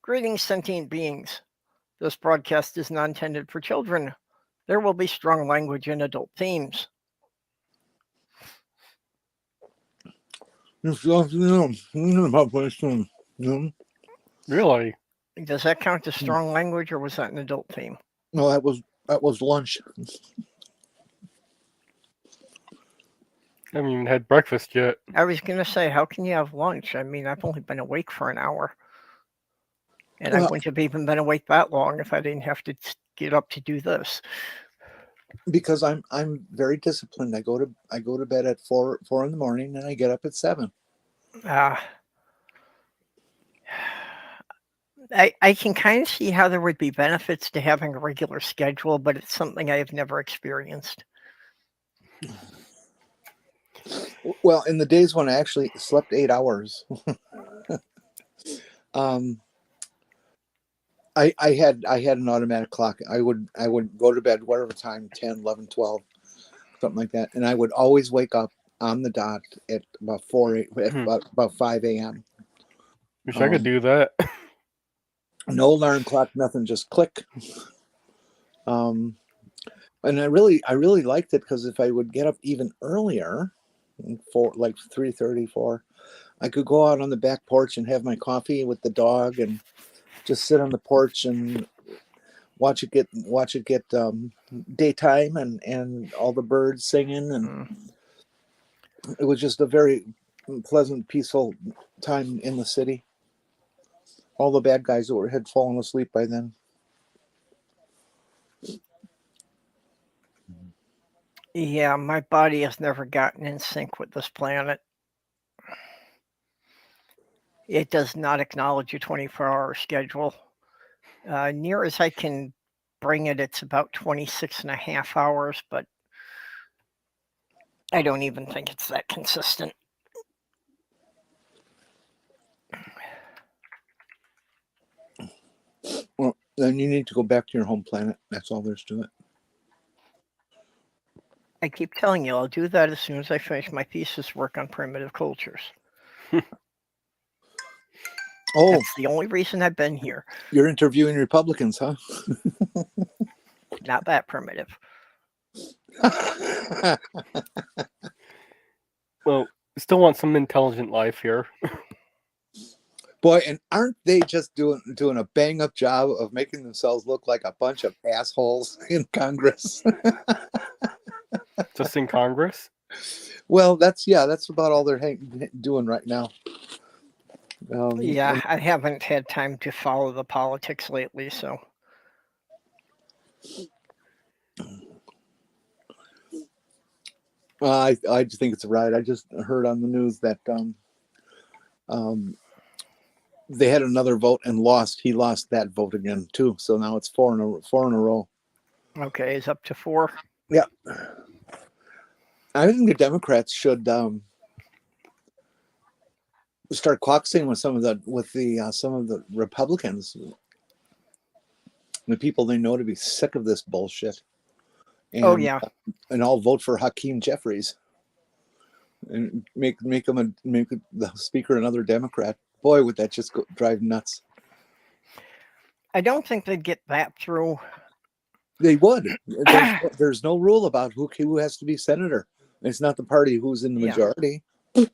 Greetings, sentient beings. This broadcast is not intended for children. There will be strong language and adult themes. Really? Does that count as strong language, or was that an adult theme? No, that was lunch. I haven't even had breakfast yet. I was going to say, how can you have lunch? I mean, I've only been awake for an hour. And I wouldn't have even been awake that long if I didn't have to get up to do this. Because I'm very disciplined. I go to bed at 4 in the morning and I get up at 7. I can kind of see how there would be benefits to having a regular schedule, but it's something I have never experienced. Well, in the days when I actually slept 8 hours, I had an automatic clock. I would go to bed whatever time, 10, 11, 12, something like that, and I would always wake up on the dot at about 5 a.m. Wish I could do that. No alarm clock, nothing, just click. And I really liked it because if I would get up even earlier, for like 3:30, 4, I could go out on the back porch and have my coffee with the dog and just sit on the porch and watch it get daytime and all the birds singing, and it was just a very pleasant, peaceful time in the city. All the bad guys had fallen asleep by then. Yeah, my body has never gotten in sync with this planet. It does not acknowledge a 24-hour schedule. Near as I can bring it, it's about 26 and a half hours, but I don't even think it's that consistent. Well, then you need to go back to your home planet. That's all there's to it. I keep telling you, I'll do that as soon as I finish my thesis work on primitive cultures. Oh, that's the only reason I've been here. You're interviewing Republicans, huh? Not that primitive. Well, still want some intelligent life here. Boy, and aren't they just doing a bang up job of making themselves look like a bunch of assholes in Congress? Just in Congress? Well, that's about all they're doing right now. I haven't had time to follow the politics lately, so. I just think it's a riot. I just heard on the news that they had another vote and lost. He lost that vote again too. So now it's 4 in a row. Okay, it's up to 4. Yeah, I think the Democrats should start caucusing with some of the Republicans, the people they know to be sick of this bullshit. And, and I'll vote for Hakeem Jeffries and make the speaker another Democrat. Boy, would that just drive nuts. I don't think they'd get that through. They would. There's no rule about who has to be senator. It's not the party who's in the majority. I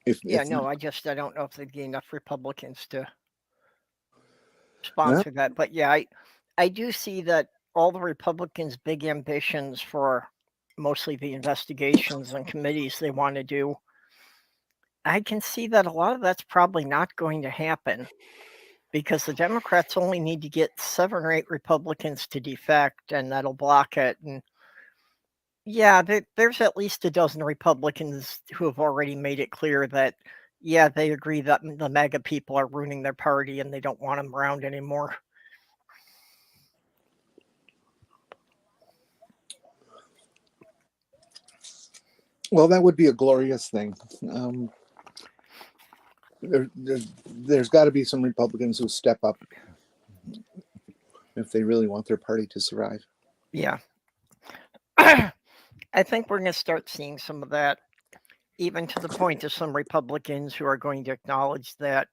don't know if they'd get enough Republicans to sponsor that. But I do see that all the Republicans' big ambitions for mostly the investigations and committees they want to do, I can see that a lot of that's probably not going to happen because the Democrats only need to get 7 or 8 Republicans to defect, and that'll block it. And there's at least a dozen Republicans who have already made it clear that, they agree that the MAGA people are ruining their party and they don't want them around anymore. Well, that would be a glorious thing. There's got to be some Republicans who step up if they really want their party to survive. Yeah. I think we're going to start seeing some of that, even to the point of some Republicans who are going to acknowledge that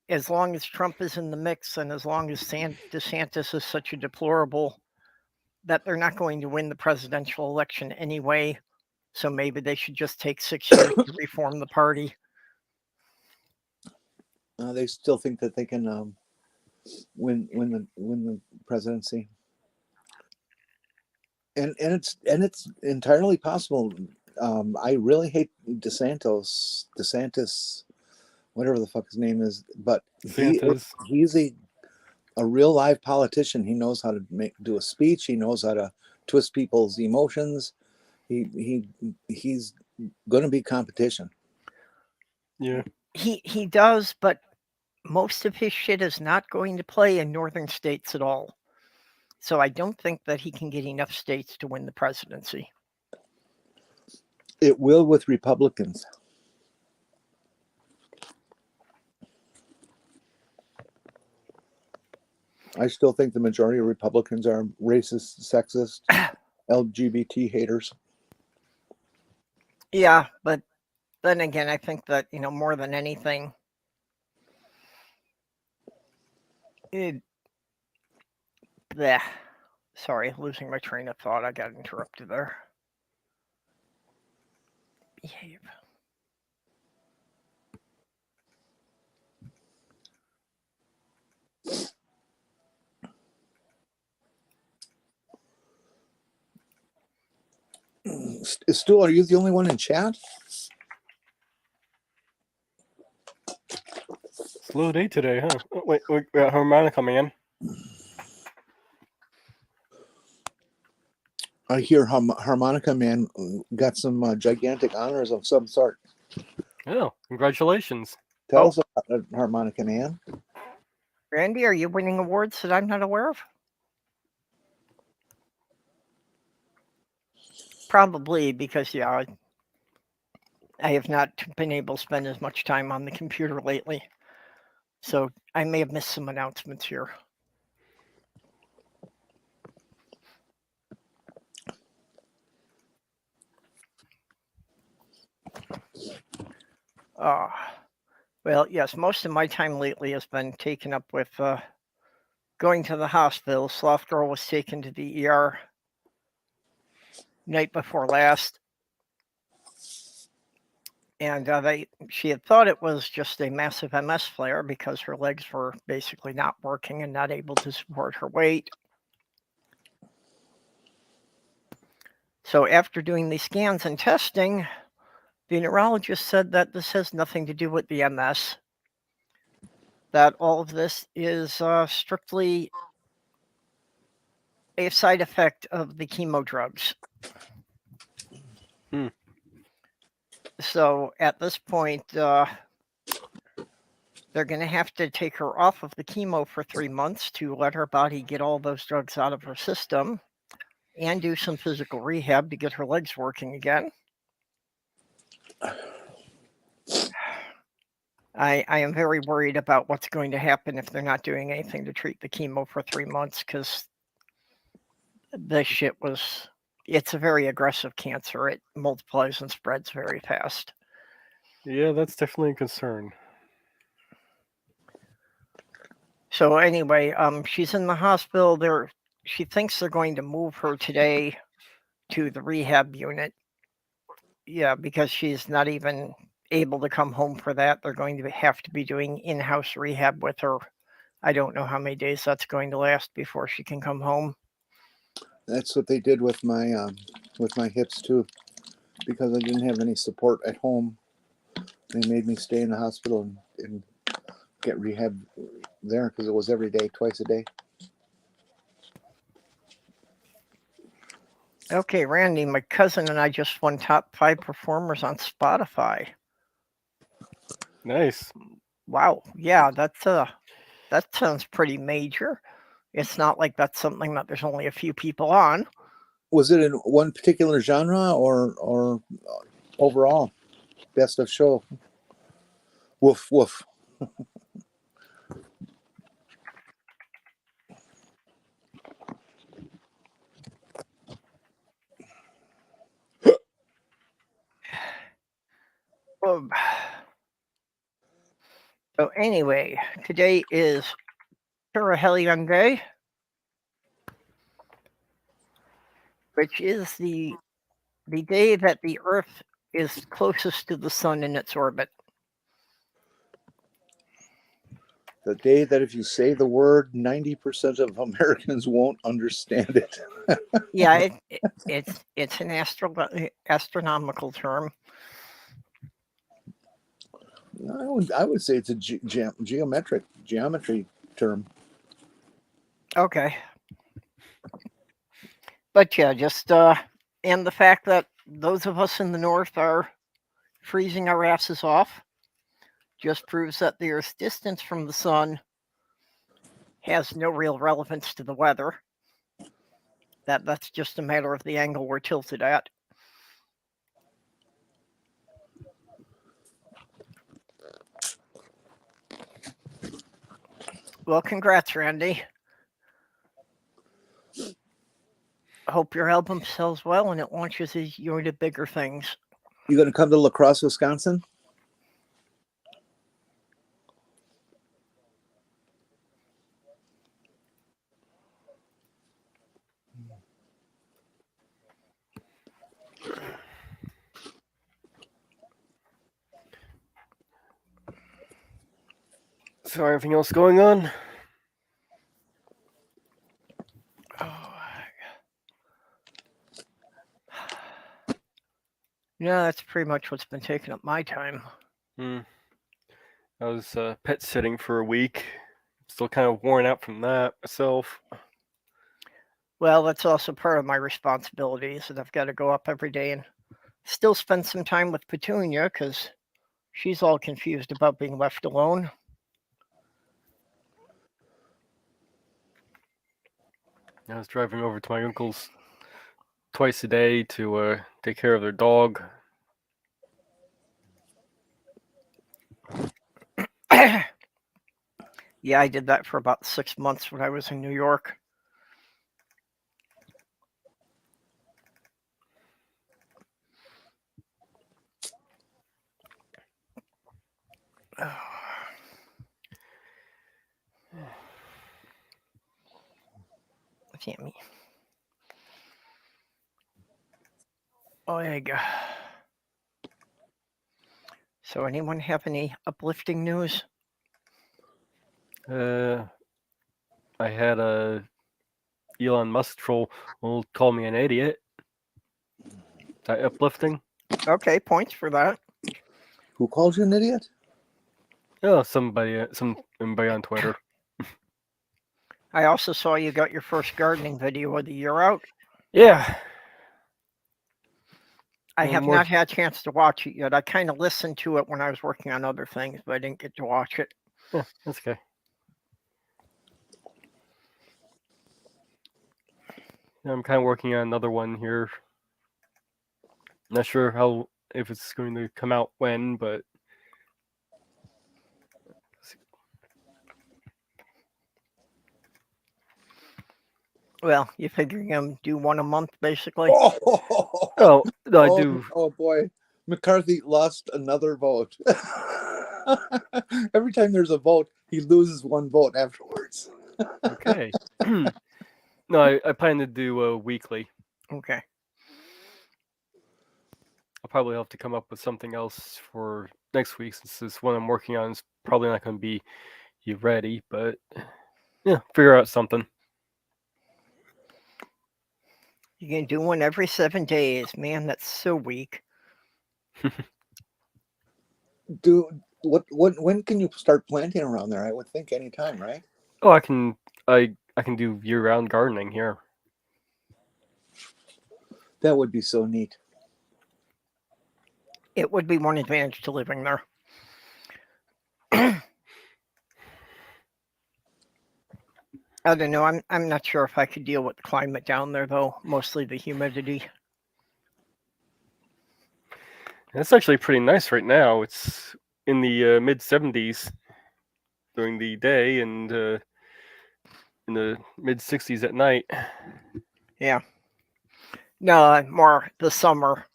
as long as Trump is in the mix and as long as DeSantis is such a deplorable, that they're not going to win the presidential election anyway. So maybe they should just take 6 years to reform the party. They still think that they can win the presidency, and it's entirely possible. I really hate DeSantis, whatever the fuck his name is, but he's a real live politician. He knows how to do a speech. He knows how to twist people's emotions. He's going to be competition. Yeah. He does, but most of his shit is not going to play in northern states at all. So I don't think that he can get enough states to win the presidency. It will with Republicans. I still think the majority of Republicans are racist, sexist, LGBT haters. Yeah, but then again, I think that, more than anything, sorry, losing my train of thought. I got interrupted there. Behave. Stu, are you the only one in chat? Slow day today, huh? Oh, wait, we got Harmonica Man. I hear Harmonica Man got some gigantic honors of some sort. Oh, congratulations. Tell us about Harmonica Man. Randy, are you winning awards that I'm not aware of? Probably because, I have not been able to spend as much time on the computer lately. So I may have missed some announcements here. Well, yes, most of my time lately has been taken up with going to the hospital. Slothgurl was taken to the ER night before last. And she had thought it was just a massive MS flare because her legs were basically not working and not able to support her weight. So after doing these scans and testing, the neurologist said that this has nothing to do with the MS, that all of this is strictly a side effect of the chemo drugs. So at this point, they're going to have to take her off of the chemo for 3 months to let her body get all those drugs out of her system and do some physical rehab to get her legs working again. I am very worried about what's going to happen if they're not doing anything to treat the chemo for 3 months, because this shit it's a very aggressive cancer. It multiplies and spreads very fast. Yeah, that's definitely a concern. So anyway, she's in the hospital. She thinks they're going to move her today to the rehab unit. Yeah, because she's not even able to come home for that. They're going to have to be doing in-house rehab with her. I don't know how many days that's going to last before she can come home. That's what they did with my hips too, because I didn't have any support at home. They made me stay in the hospital and get rehab there because it was every day, twice a day. Okay, Randy, my cousin and I just won top 5 performers on Spotify. Nice. Wow. Yeah, that sounds pretty major. It's not like that's something that there's only a few people on. Was it in one particular genre or overall? Best of show. Woof woof. So anyway, today is Perihelion Day, which is the day that the Earth is closest to the sun in its orbit. The day that if you say the word, 90% of Americans won't understand it. Yeah, it's an astronomical term. I would say it's a geometry term. Okay. But yeah, just and the fact that those of us in the north are freezing our asses off just proves that the Earth's distance from the sun has no real relevance to the weather. That's just a matter of the angle we're tilted at. Well, congrats, Randy. I hope your album sells well and it launches you into bigger things. You going to come to La Crosse, Wisconsin? So everything else going on? Yeah, that's pretty much what's been taking up my time. I was pet sitting for a week. Still kind of worn out from that myself. Well, that's also part of my responsibilities, and I've got to go up every day and still spend some time with Petunia because she's all confused about being left alone. I was driving over to my uncle's twice a day to take care of their dog. Yeah, I did that for about 6 months when I was in New York. Damn me. Oh, there you go. So, anyone have any uplifting news? I had a Elon Musk troll will call me an idiot. Is that uplifting? Okay, points for that. Who called you an idiot? Oh, somebody on Twitter. I also saw you got your first gardening video of the year out. Yeah. I have not had a chance to watch it yet. I kind of listened to it when I was working on other things, but I didn't get to watch it. Yeah, that's okay. I'm kind of working on another one here. Not sure if it's going to come out when, but Well, you figure you're going to do one a month, basically? Oh, no, I do. Oh, boy. McCarthy lost another vote. Every time there's a vote, he loses one vote afterwards. Okay. No, I plan to do weekly. Okay. I'll probably have to come up with something else for next week since this one I'm working on is probably not going to be ready, but yeah, figure out something. You can do one every 7 days. Man, that's so weak. When can you start planting around there? I would think anytime, right? Oh, I can do year-round gardening here. That would be so neat. It would be one advantage to living there. I don't know. I'm not sure if I could deal with the climate down there, though. Mostly the humidity. It's actually pretty nice right now. It's in the mid-70s during the day and in the mid-60s at night. Yeah. No, more the summer.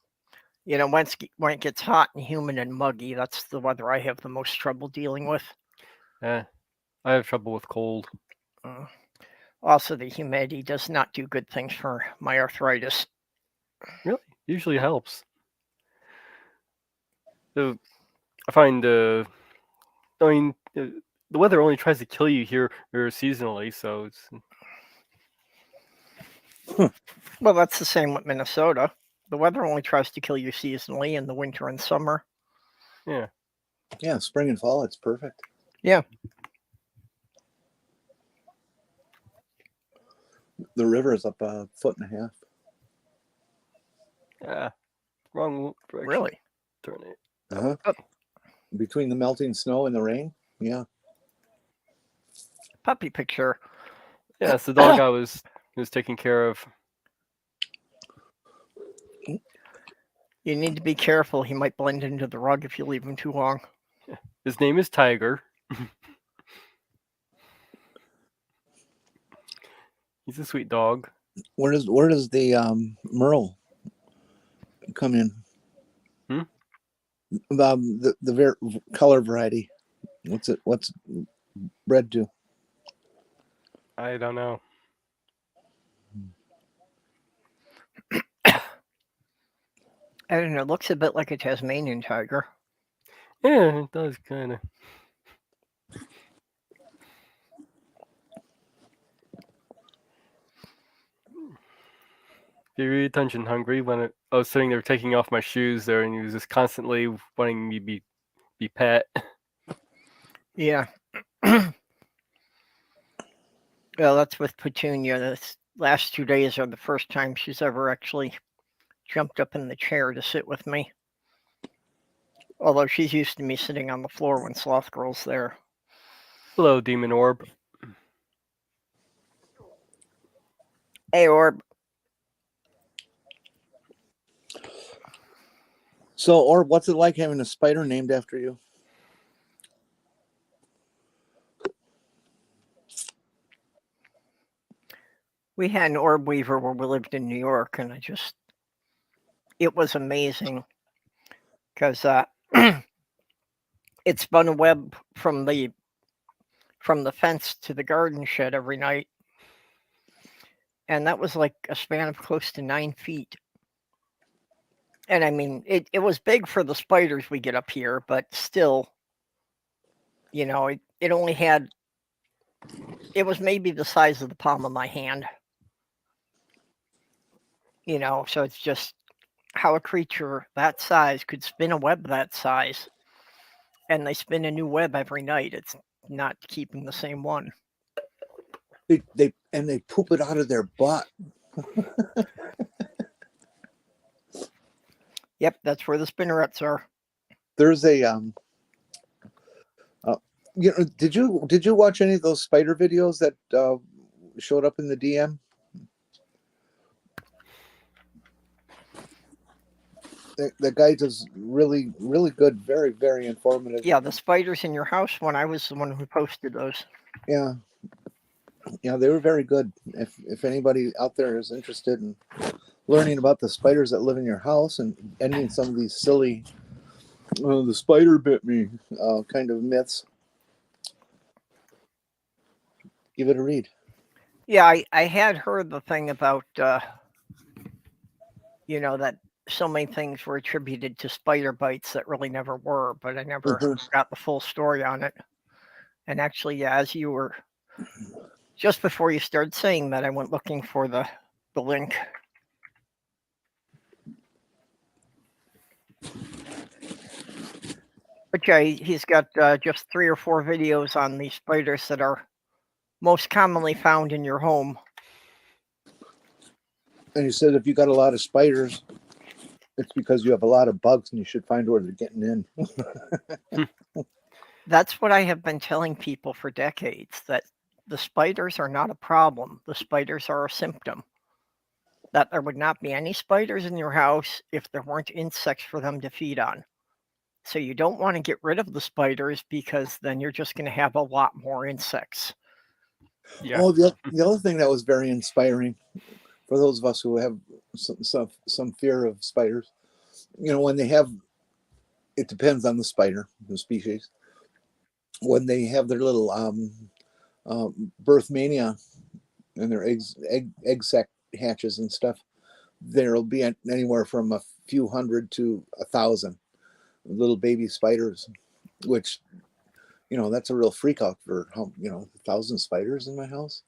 You know, when it gets hot and humid and muggy, that's the weather I have the most trouble dealing with. I have trouble with cold. Uh, Also, the humidity does not do good things for my arthritis. Really, usually helps. So I find, I mean, the weather only tries to kill you here or seasonally, so it's Well, that's the same with Minnesota. The weather only tries to kill you seasonally in the winter and summer. yeah. Yeah, spring and fall, it's perfect. Yeah. The river is up 1.5 Ah, wrong direction. Really? Turn it. feet. Uh-huh. Between the melting snow and the rain. Yeah. Puppy picture. Yeah, it's the dog I was taking care of. You need to be careful. He might blend into the rug if you leave him too long. His name is Tiger. He's a sweet dog. Where does the Merle come in? The color variety. What's bred to? I don't know. I don't know. It looks a bit like a Tasmanian tiger. Yeah, it does kind of. Very attention hungry when I was sitting there taking off my shoes there, and he was just constantly wanting me to be pet. Yeah. Well, that's with Petunia. The last 2 days are the first time she's ever actually jumped up in the chair to sit with me. Although she's used to me sitting on the floor when Slothgurl's there. Hello, Demon Orb. Hey, Orb. So, Orb, what's it like having a spider named after you? We had an orb weaver where we lived in New York, and it was amazing because it spun a web from the fence to the garden shed every night, and that was like a span of close to 9 feet. And I mean, it was big for the spiders we get up here, but still, it only had, it was maybe the size of the palm of my hand. So it's just how a creature that size could spin a web that size, and they spin a new web every night. It's not keeping the same one. They poop it out of their butt. Yep, that's where the spinnerets are. There's a did you watch any of those spider videos that showed up in the DM? The guy does really, really good, very, very informative. Yeah, the spiders in your house one. I was the one who posted those. Yeah, they were very good. If anybody out there is interested in learning about the spiders that live in your house and ending some of these silly, the spider bit me kind of myths, give it a read. Yeah, I had heard the thing about, that so many things were attributed to spider bites that really never were, but I never got the full story on it. And actually, yeah, as you were, just before you started saying that, I went looking for the link. But yeah, he's got just 3 or 4 videos on these spiders that are most commonly found in your home. And he said if you got a lot of spiders, it's because you have a lot of bugs and you should find where they're getting in. That's what I have been telling people for decades, that the spiders are not a problem. The spiders are a symptom. That there would not be any spiders in your house if there weren't insects for them to feed on. So you don't want to get rid of the spiders because then you're just going to have a lot more insects. Yeah. Oh, the other thing that was very inspiring for those of us who have some fear of spiders, when they have, it depends on the spider, the species. when they have their little birth mania and their egg sac hatches and stuff, there'll be anywhere from a few hundred to 1,000 little baby spiders, which, that's a real freak out for 1,000 spiders in my house.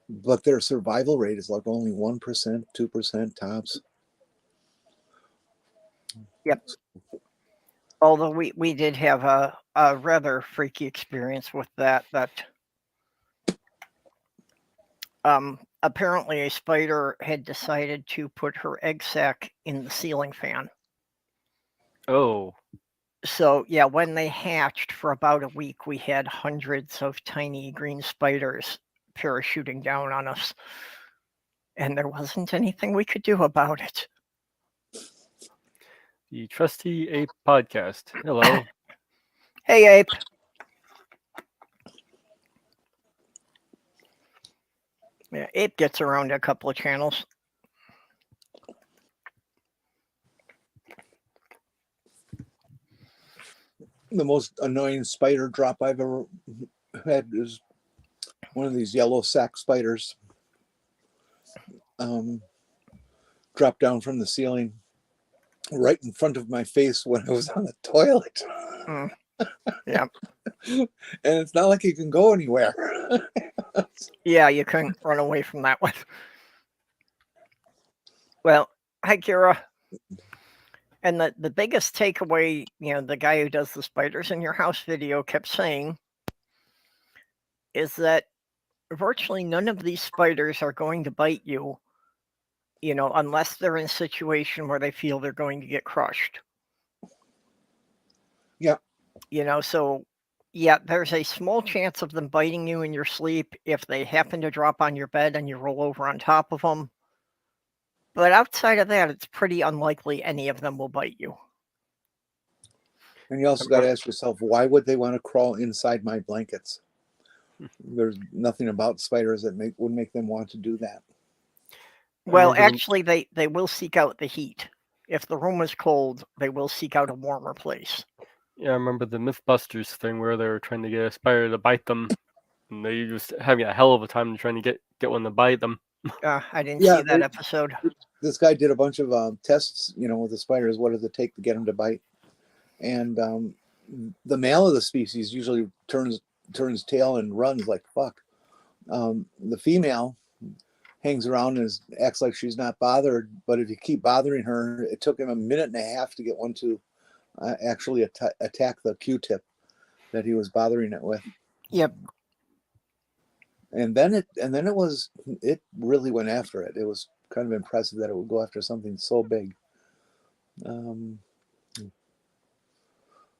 But their survival rate is like only 1%, 2% tops. Yep. Although we did have a rather freaky experience with that apparently a spider had decided to put her egg sac in the ceiling fan. Oh. So yeah, when they hatched for about a week, we had hundreds of tiny green spiders parachuting down on us, and there wasn't anything we could do about it. The Trusty Ape Podcast. Hello. Hey, Ape. Yeah, Ape gets around a couple of channels. The most annoying spider drop I've ever had is one of these yellow sac spiders dropped down from the ceiling right in front of my face when I was on the toilet. Yeah. And it's not like you can go anywhere. Yeah, you couldn't run away from that one. Well, hi, Kira. And the biggest takeaway, the guy who does the spiders in your house video kept saying is that virtually none of these spiders are going to bite you, unless they're in a situation where they feel they're going to get crushed. Yeah. So yeah, there's a small chance of them biting you in your sleep if they happen to drop on your bed and you roll over on top of them. But outside of that, it's pretty unlikely any of them will bite you. And you also got to ask yourself, why would they want to crawl inside my blankets? There's nothing about spiders that would make them want to do that. Well, actually, they will seek out the heat. If the room is cold, they will seek out a warmer place. Yeah, I remember the Mythbusters thing where they were trying to get a spider to bite them, and they just having a hell of a time trying to get one to bite them. I didn't see that episode. This guy did a bunch of tests, with the spiders. What does it take to get them to bite? And the male of the species usually turns tail and runs like fuck. The female hangs around and acts like she's not bothered. But if you keep bothering her, it took him a minute and a half to get one to actually attack the Q-tip that he was bothering it with. Yep. And then it really went after it. It was kind of impressive that it would go after something so big.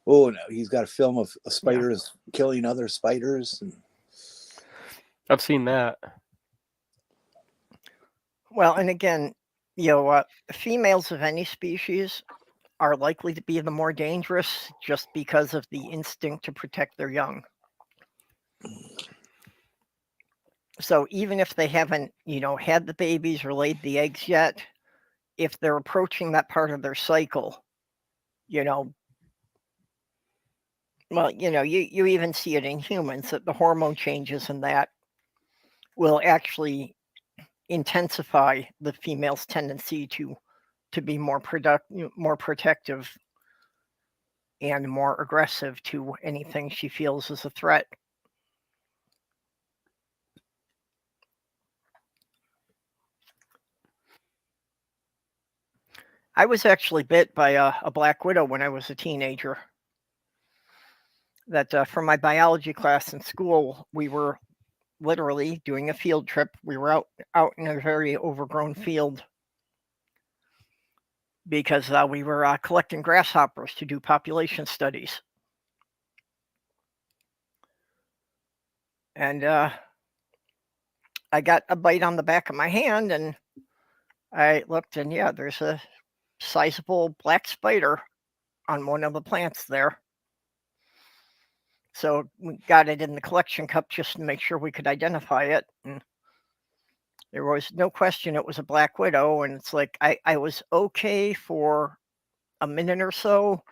Oh no, he's got a film of spiders killing other spiders. I've seen that. Well, and again, females of any species are likely to be the more dangerous just because of the instinct to protect their young. So even if they haven't, had the babies or laid the eggs yet, if they're approaching that part of their cycle, well, you even see it in humans that the hormone changes in that will actually intensify the female's tendency to be more protective and more aggressive to anything she feels as a threat. I was actually bit by a black widow when I was a teenager. That for my biology class in school, we were literally doing a field trip. We were out in a very overgrown field because we were collecting grasshoppers to do population studies. And I got a bite on the back of my hand, and I looked, and there's a sizable black spider on one of the plants there. So we got it in the collection cup just to make sure we could identify it. And there was no question it was a black widow. And it's like I was okay for a minute or so.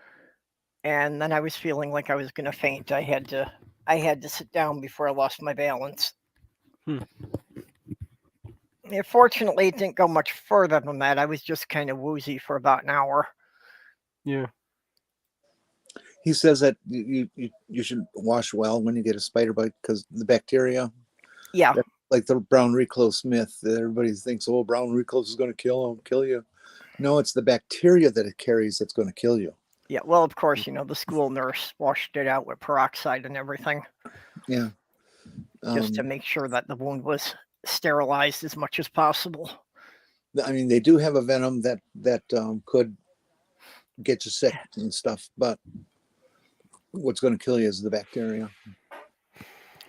and then I was feeling like I was going to faint. I had to sit down before I lost my balance. Yeah, fortunately, it didn't go much further than that. I was just kind of woozy for about an hour. Yeah. He says that you should wash well when you get a spider bite because the bacteria. Yeah. Like the brown recluse myth that everybody thinks, oh, brown recluse is going to kill you. No, it's the bacteria that it carries that's going to kill you. Yeah. Well, of course, the school nurse washed it out with peroxide and everything. Yeah. Just to make sure that the wound was sterilized as much as possible. I mean, they do have a venom that could get you sick and stuff, but what's going to kill you is the bacteria.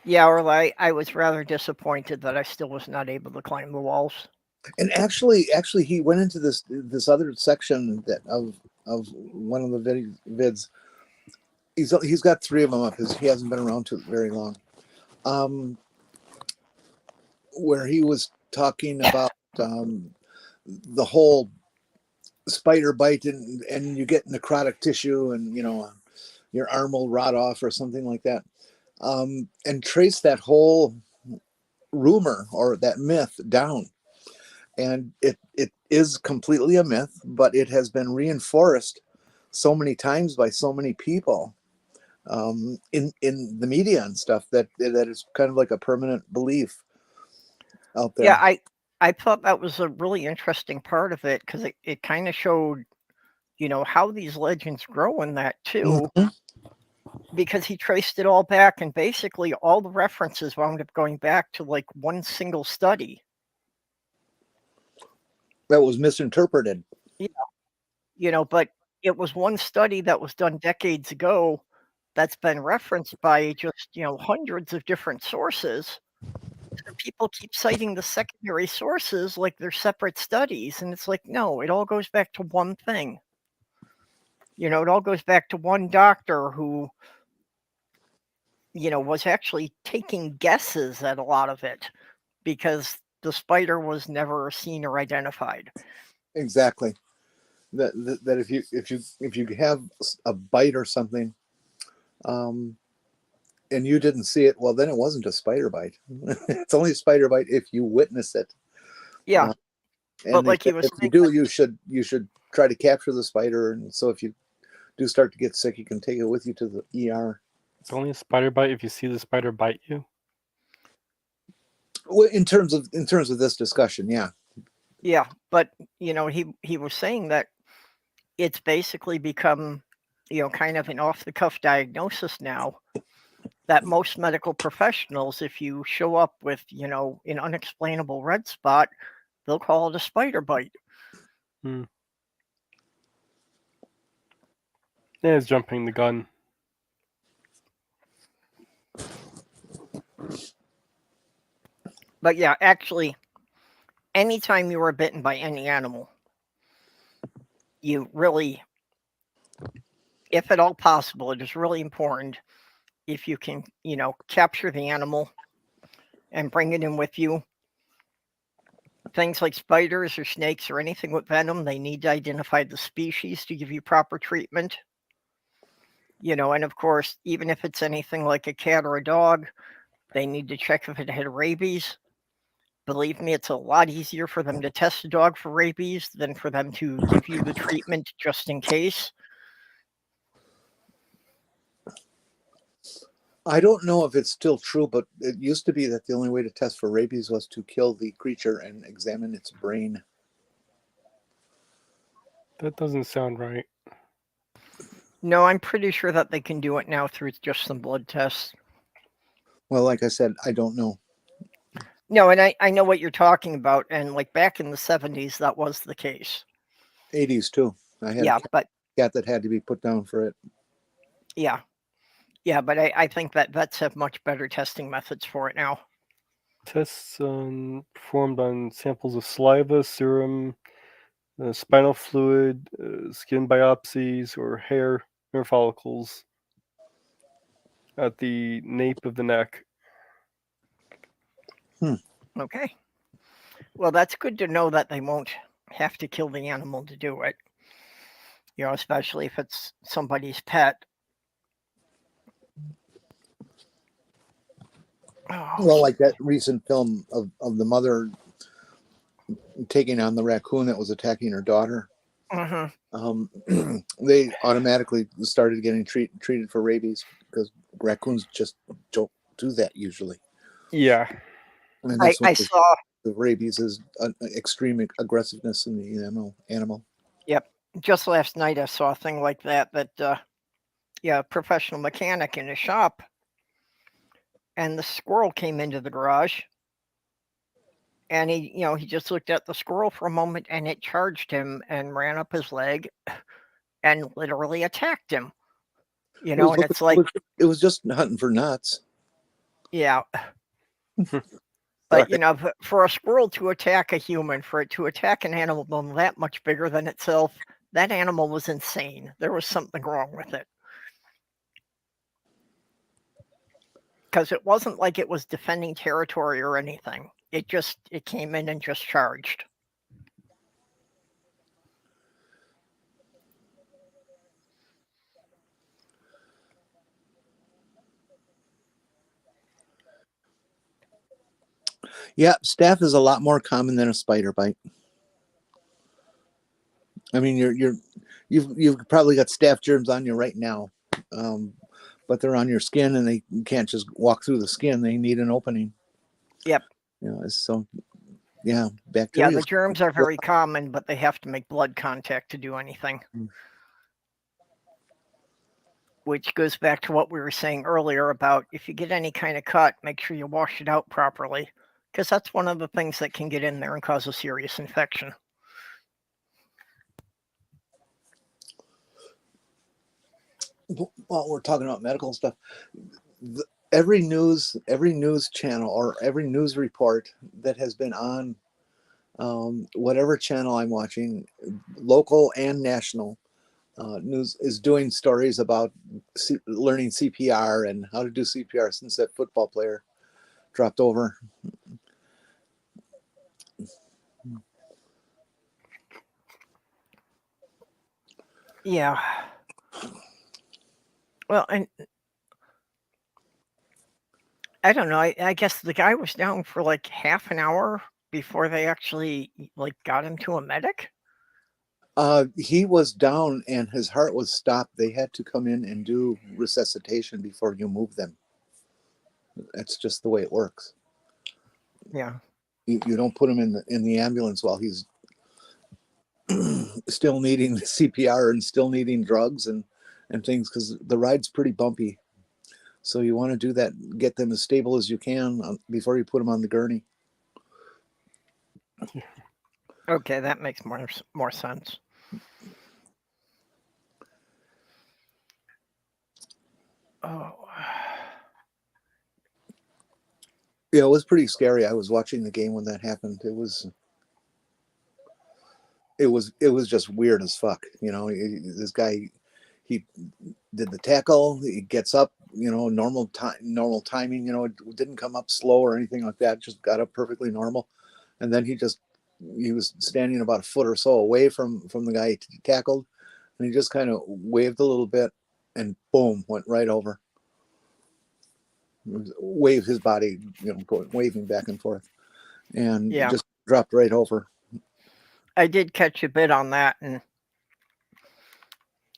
Yeah, or I was rather disappointed that I still was not able to climb the walls. And actually, he went into this other section that of one of the vids. He's got 3 of them up. He hasn't been around too very long. Where he was talking about the whole spider bite and you get necrotic tissue and your arm will rot off or something like that, and trace that whole rumor or that myth down. And it is completely a myth, but it has been reinforced so many times by so many people in the media and stuff that it's kind of like a permanent belief out there. Yeah, I thought that was a really interesting part of it because it kind of showed, how these legends grow in that too. Mm-hmm. Because he traced it all back, and basically all the references wound up going back to like one single study. That was misinterpreted. Yeah. But it was one study that was done decades ago that's been referenced by just, hundreds of different sources. So people keep citing the secondary sources like they're separate studies. And it's like, no, it all goes back to one thing. It all goes back to one doctor who, was actually taking guesses at a lot of it because the spider was never seen or identified. Exactly. That if you have a bite or something, and you didn't see it, well, then it wasn't a spider bite. It's only a spider bite if you witness it. Yeah. But like he was if you do, you should try to capture the spider, and so if you do start to get sick, you can take it with you to the ER. It's only a spider bite if you see the spider bite you. Well, in terms of this discussion, yeah. Yeah, but he was saying that it's basically become, kind of an off-the-cuff diagnosis now that most medical professionals, if you show up with, an unexplainable red spot, they'll call it a spider bite. Yeah, it's jumping the gun. But yeah, actually, anytime you are bitten by any animal, you really, if at all possible, it is really important if you can, capture the animal and bring it in with you. Things like spiders or snakes or anything with venom, they need to identify the species to give you proper treatment. And of course, even if it's anything like a cat or a dog, they need to check if it had rabies. Believe me, it's a lot easier for them to test a dog for rabies than for them to give you the treatment just in case. I don't know if it's still true, but it used to be that the only way to test for rabies was to kill the creature and examine its brain. That doesn't sound right. No, I'm pretty sure that they can do it now through just some blood tests. Well, like I said, I don't know. No, and I know what you're talking about. And like back in the 70s, that was the case. 80s too. I had a cat that had to be put down for it. Yeah. Yeah, but I think that vets have much better testing methods for it now. Tests performed on samples of saliva, serum, spinal fluid, skin biopsies, or hair follicles at the nape of the neck. Okay. Well, that's good to know that they won't have to kill the animal to do it. especially if it's somebody's pet. Oh, Well, like that recent film of the mother taking on the raccoon that was attacking her daughter. They automatically started getting treated for rabies because raccoons just don't do that usually. Yeah. And that's I saw. the rabies is extreme aggressiveness in the animal. Yep. Just last night, I saw a thing like that. A professional mechanic in a shop, and the squirrel came into the garage, and he just looked at the squirrel for a moment, and it charged him and ran up his leg, and literally attacked him. And it's like, it was just hunting for nuts. yeah. But for a squirrel to attack a human, for it to attack an animal that much bigger than itself, that animal was insane. There was something wrong with it. Because it wasn't like it was defending territory or anything. It came in and just charged. Yeah, staph is a lot more common than a spider bite. I mean, you've probably got staph germs on you right now, but they're on your skin and they can't just walk through the skin. They need an opening. Yep. So yeah, bacteria. Yeah, the germs are very common, but they have to make blood contact to do anything. Which goes back to what we were saying earlier about if you get any kind of cut, make sure you wash it out properly, because that's one of the things that can get in there and cause a serious infection. Well, we're talking about medical stuff. Every news channel or every news report that has been on whatever channel I'm watching, local and national, news is doing stories about learning CPR and how to do CPR since that football player dropped over. Yeah. Well, and I don't know. I guess the guy was down for like half an hour before they actually got him to a medic. He was down and his heart was stopped. They had to come in and do resuscitation before you move them. That's just the way it works. Yeah. You don't put him in the ambulance while he's still needing CPR and still needing drugs and things, because the ride's pretty bumpy. So you want to do that, get them as stable as you can before you put them on the gurney. Okay, that makes more sense. Oh. Yeah, it was pretty scary. I was watching the game when that happened. It was just weird as fuck. This guy, he did the tackle. He gets up, normal timing. It didn't come up slow or anything like that. Just got up perfectly normal, and then he was standing about a foot or so away from the guy he tackled, and he just kind of waved a little bit, and boom, went right over. Waved his body, waving back and forth, and just dropped right over. I did catch a bit on that, and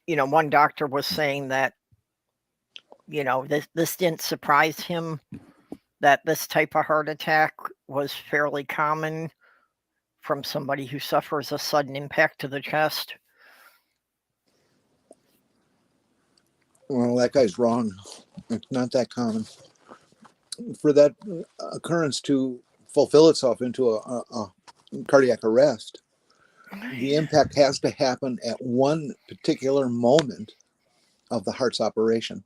one doctor was saying that this didn't surprise him, that this type of heart attack was fairly common from somebody who suffers a sudden impact to the chest. Well, that guy's wrong. It's not that common. For that occurrence to fulfill itself into a cardiac arrest, the impact has to happen at one particular moment of the heart's operation.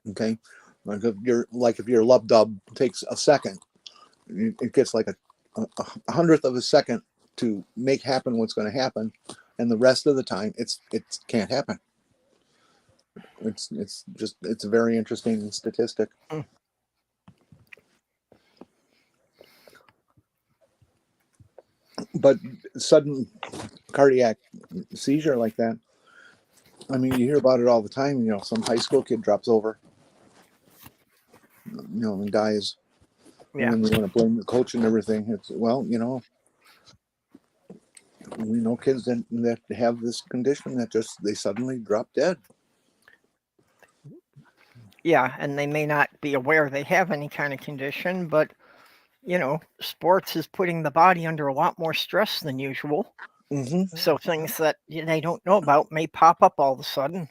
Okay, if your lub dub takes a second, it gets like a hundredth of a second to make happen what's going to happen, and the rest of the time it can't happen. It's a very interesting statistic. But sudden cardiac seizure like that. I mean, you hear about it all the time. Some high school kid drops over, and dies. Yeah. And then they want to blame the coach and everything. It's, well, we know kids that have this condition that just they suddenly drop dead. Yeah, and they may not be aware they have any kind of condition, but sports is putting the body under a lot more stress than usual. Mm-hmm. So things that they don't know about may pop up all of a sudden.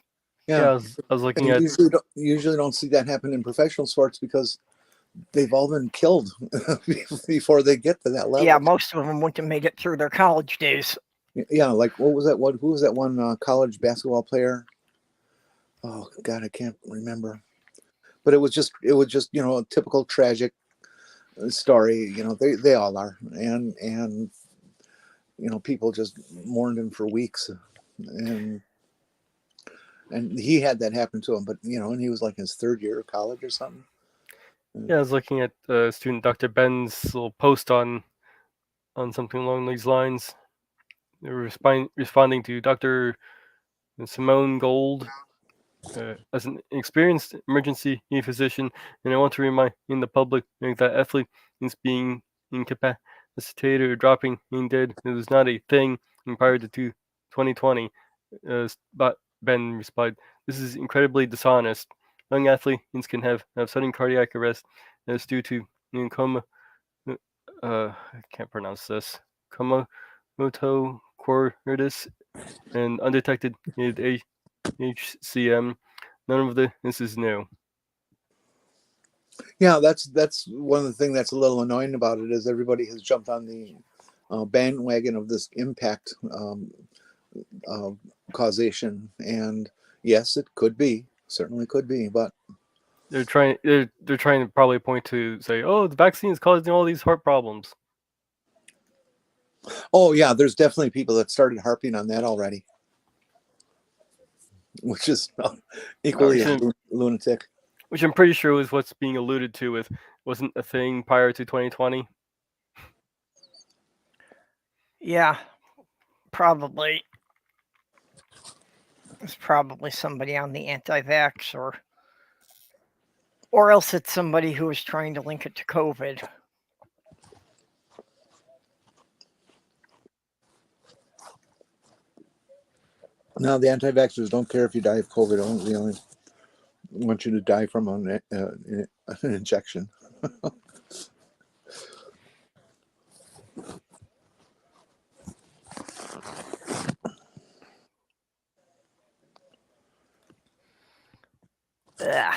Yeah, Yeah, I was looking and at. you usually don't see that happen in professional sports because they've all been killed before they get to that level. Yeah, most of them wouldn't have made it through their college days. Yeah, like what was that? Who was that one college basketball player? Oh God, I can't remember. But it was just a typical tragic story. They all are, and people just mourned him for weeks, and he had that happen to him. But and he was like in his third year of college or something. Yeah, I was looking at student Dr. Ben's little post on something along these lines. They were responding to Dr. Simone Gold as an experienced emergency physician, and I want to remind the public that athletes being incapacitated or dropping dead is not a thing. And prior to 2020, but Ben replied, "This is incredibly dishonest. Young athletes can have sudden cardiac arrest as due to coma. I can't pronounce this. Komoto cordis and undetected HCM. None of this is new." Yeah, that's one of the things that's a little annoying about it is everybody has jumped on the bandwagon of this impact causation, and yes, it could be, certainly could be, but They're trying to probably point to say, "Oh, the vaccine is causing all these heart problems." oh yeah, there's definitely people that started harping on that already, which is equally as lunatic. Which I'm pretty sure was what's being alluded to with wasn't a thing prior to 2020. Yeah, probably. It's probably somebody on the anti-vax or else it's somebody who is trying to link it to COVID. Now the anti-vaxxers don't care if you die of COVID. They only want you to die from an injection. Ugh.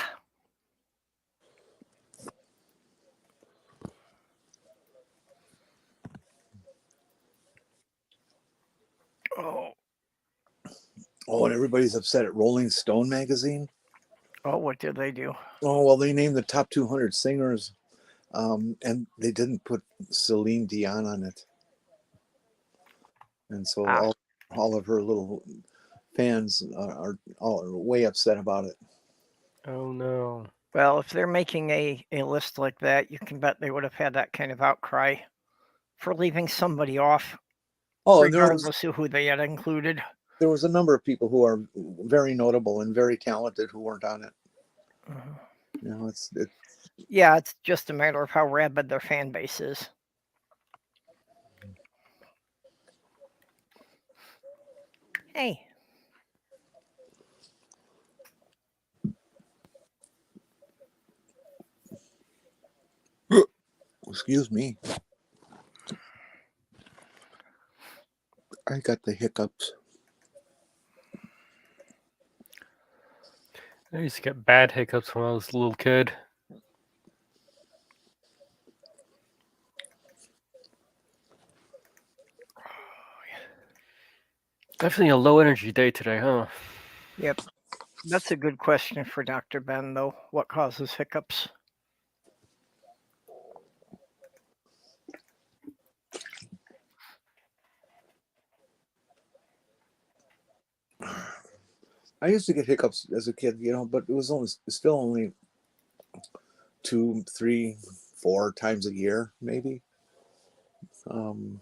Oh, and everybody's upset at Rolling Stone magazine. Oh, what did they do? Oh, well, they named the top 200 singers, and they didn't put Celine Dion on it. And so all of her little fans are way upset about it. Oh no. Well, if they're making a list like that, you can bet they would have had that kind of outcry for leaving somebody off, regardless of who they had included. There was a number of people who are very notable and very talented who weren't on it. Mm-hmm. It's just a matter of how rabid their fan base is. Hey. Excuse me. I got the hiccups. I used to get bad hiccups when I was a little kid. Definitely a low energy day today, huh? Yep. That's a good question for Dr. Ben, though. What causes hiccups? I used to get hiccups as a kid, but it was still only 2, 3, 4 times a year, maybe. And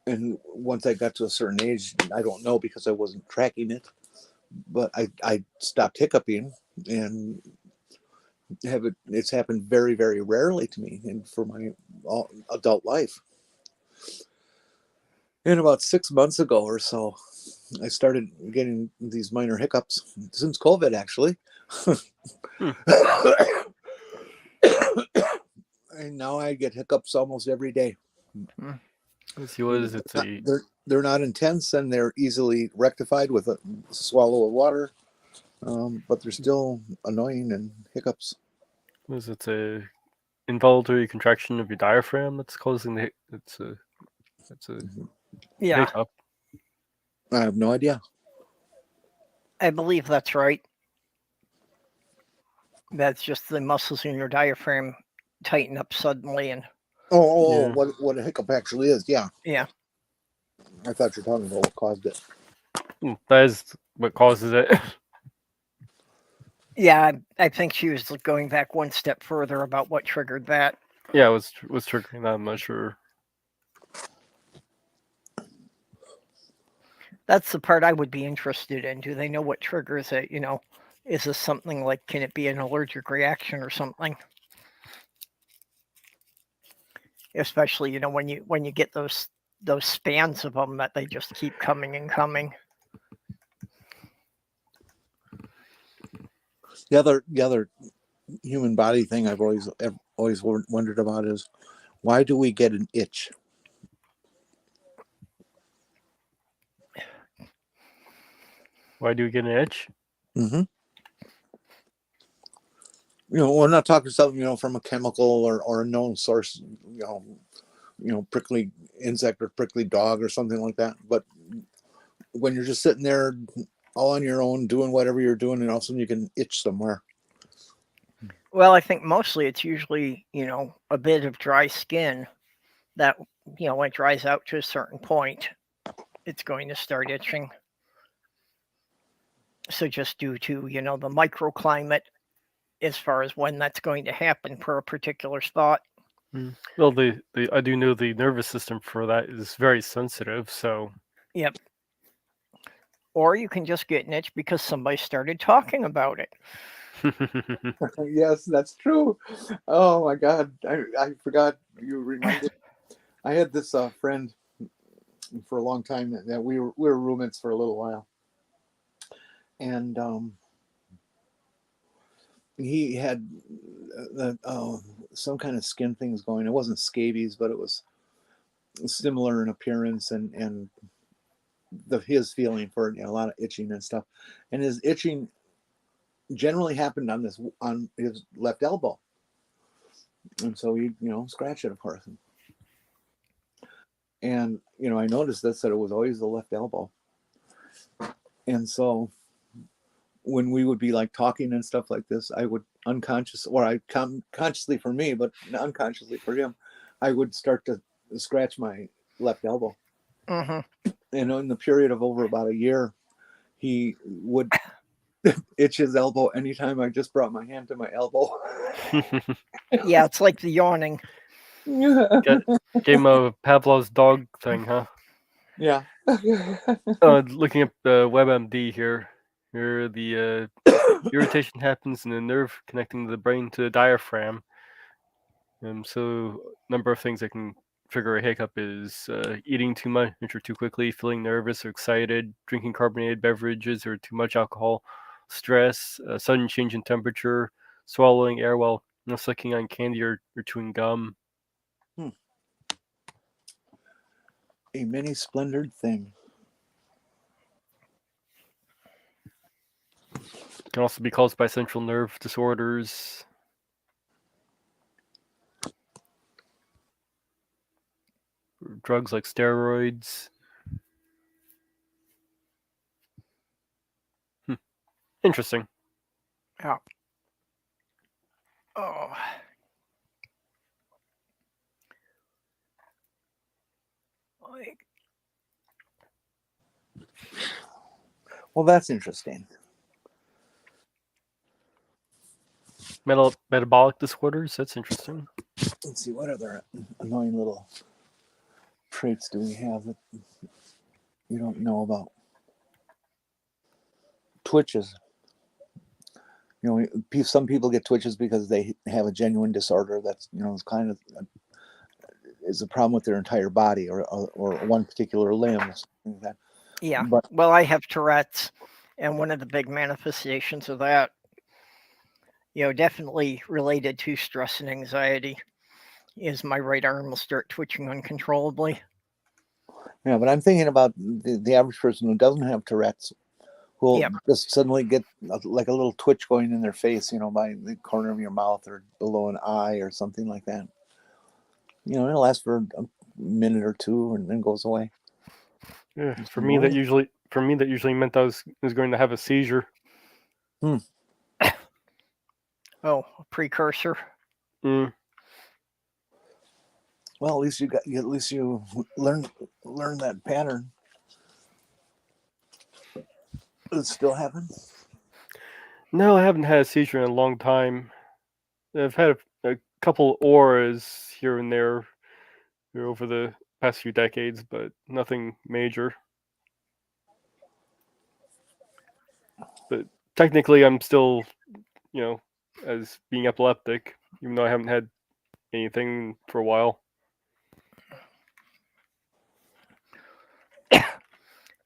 And once I got to a certain age, I don't know because I wasn't tracking it, but I stopped hiccuping, and it's happened very, very rarely to me and for my adult life. And about 6 months ago or so, I started getting these minor hiccups since COVID, actually. And now I get hiccups almost every day. Let's see, what is it? They're not intense, and they're easily rectified with a swallow of water, but they're still annoying and hiccups. Was it a involuntary contraction of your diaphragm that's causing the? It's a Yeah, hiccup. I have no idea. I believe that's right. That's just the muscles in your diaphragm tighten up suddenly, and Oh, Yeah. what a hiccup actually is. Yeah, yeah, I thought you were talking about what caused it. That is what causes it. yeah. I think she was going back one step further about what triggered that. Yeah, was triggering that. I'm not sure. That's the part I would be interested in. Do they know what triggers it? Is this something like, can it be an allergic reaction or something? Especially, when you get those spans of them that they just keep coming and coming. The other human body thing I've always wondered about is, why do we get an itch? Why do we get an itch? Mm-hmm. We're not talking something from a chemical or a known source, prickly insect or prickly dog or something like that. But when you're just sitting there all on your own doing whatever you're doing, and all of a sudden you can itch somewhere. Well, I think mostly it's usually, a bit of dry skin that, when it dries out to a certain point, it's going to start itching. So just due to, the microclimate as far as when that's going to happen per a particular spot. Well, I do know the nervous system for that is very sensitive, so. Yep. Or you can just get an itch because somebody started talking about it. Yes, that's true. Oh my God, I forgot you reminded. I had this friend for a long time that we were roommates for a little while, and he had some kind of skin things going. It wasn't scabies, but it was similar in appearance, and his feeling for a lot of itching and stuff, and his itching generally happened on his left elbow, and so he scratch it, of course. And I noticed this, that it was always the left elbow, and so when we would be like talking and stuff like this, I would consciously for me, but unconsciously for him, I would start to scratch my left elbow. Mm-hmm. And in the period of over about a year, he would itch his elbow anytime I just brought my hand to my elbow. Yeah, it's like the yawning. Game of Pavlov's dog thing, huh? Yeah. Looking at the WebMD here. Here, the irritation happens in the nerve connecting the brain to the diaphragm. So, number of things that can trigger a hiccup is eating too much or too quickly, feeling nervous or excited, drinking carbonated beverages or too much alcohol, stress, sudden change in temperature, swallowing air while sucking on candy or chewing gum. A many splendored thing. Can also be caused by central nerve disorders. Drugs like steroids. Interesting. Yeah. Oh. Well, that's interesting. Metabolic disorders. That's interesting. Let's see, what other annoying little traits do we have that you don't know about? Twitches. Some people get twitches because they have a genuine disorder that's, it's kind of is a problem with their entire body or one particular limb or something like that. Yeah. But Well, I have Tourette's, and one of the big manifestations of that, definitely related to stress and anxiety, is my right arm will start twitching uncontrollably. yeah, but I'm thinking about the average person who doesn't have Tourette's, who'll just suddenly get like a little twitch going in their face, by the corner of your mouth or below an eye or something like that. It'll last for a minute or two and then goes away. Yeah, for me that usually meant I was going to have a seizure. Oh, a precursor. Well, at least you learn that pattern. Does it still happen? No, I haven't had a seizure in a long time. I've had a couple auras here and there over the past few decades, but nothing major. But technically, I'm still, as being epileptic, even though I haven't had anything for a while.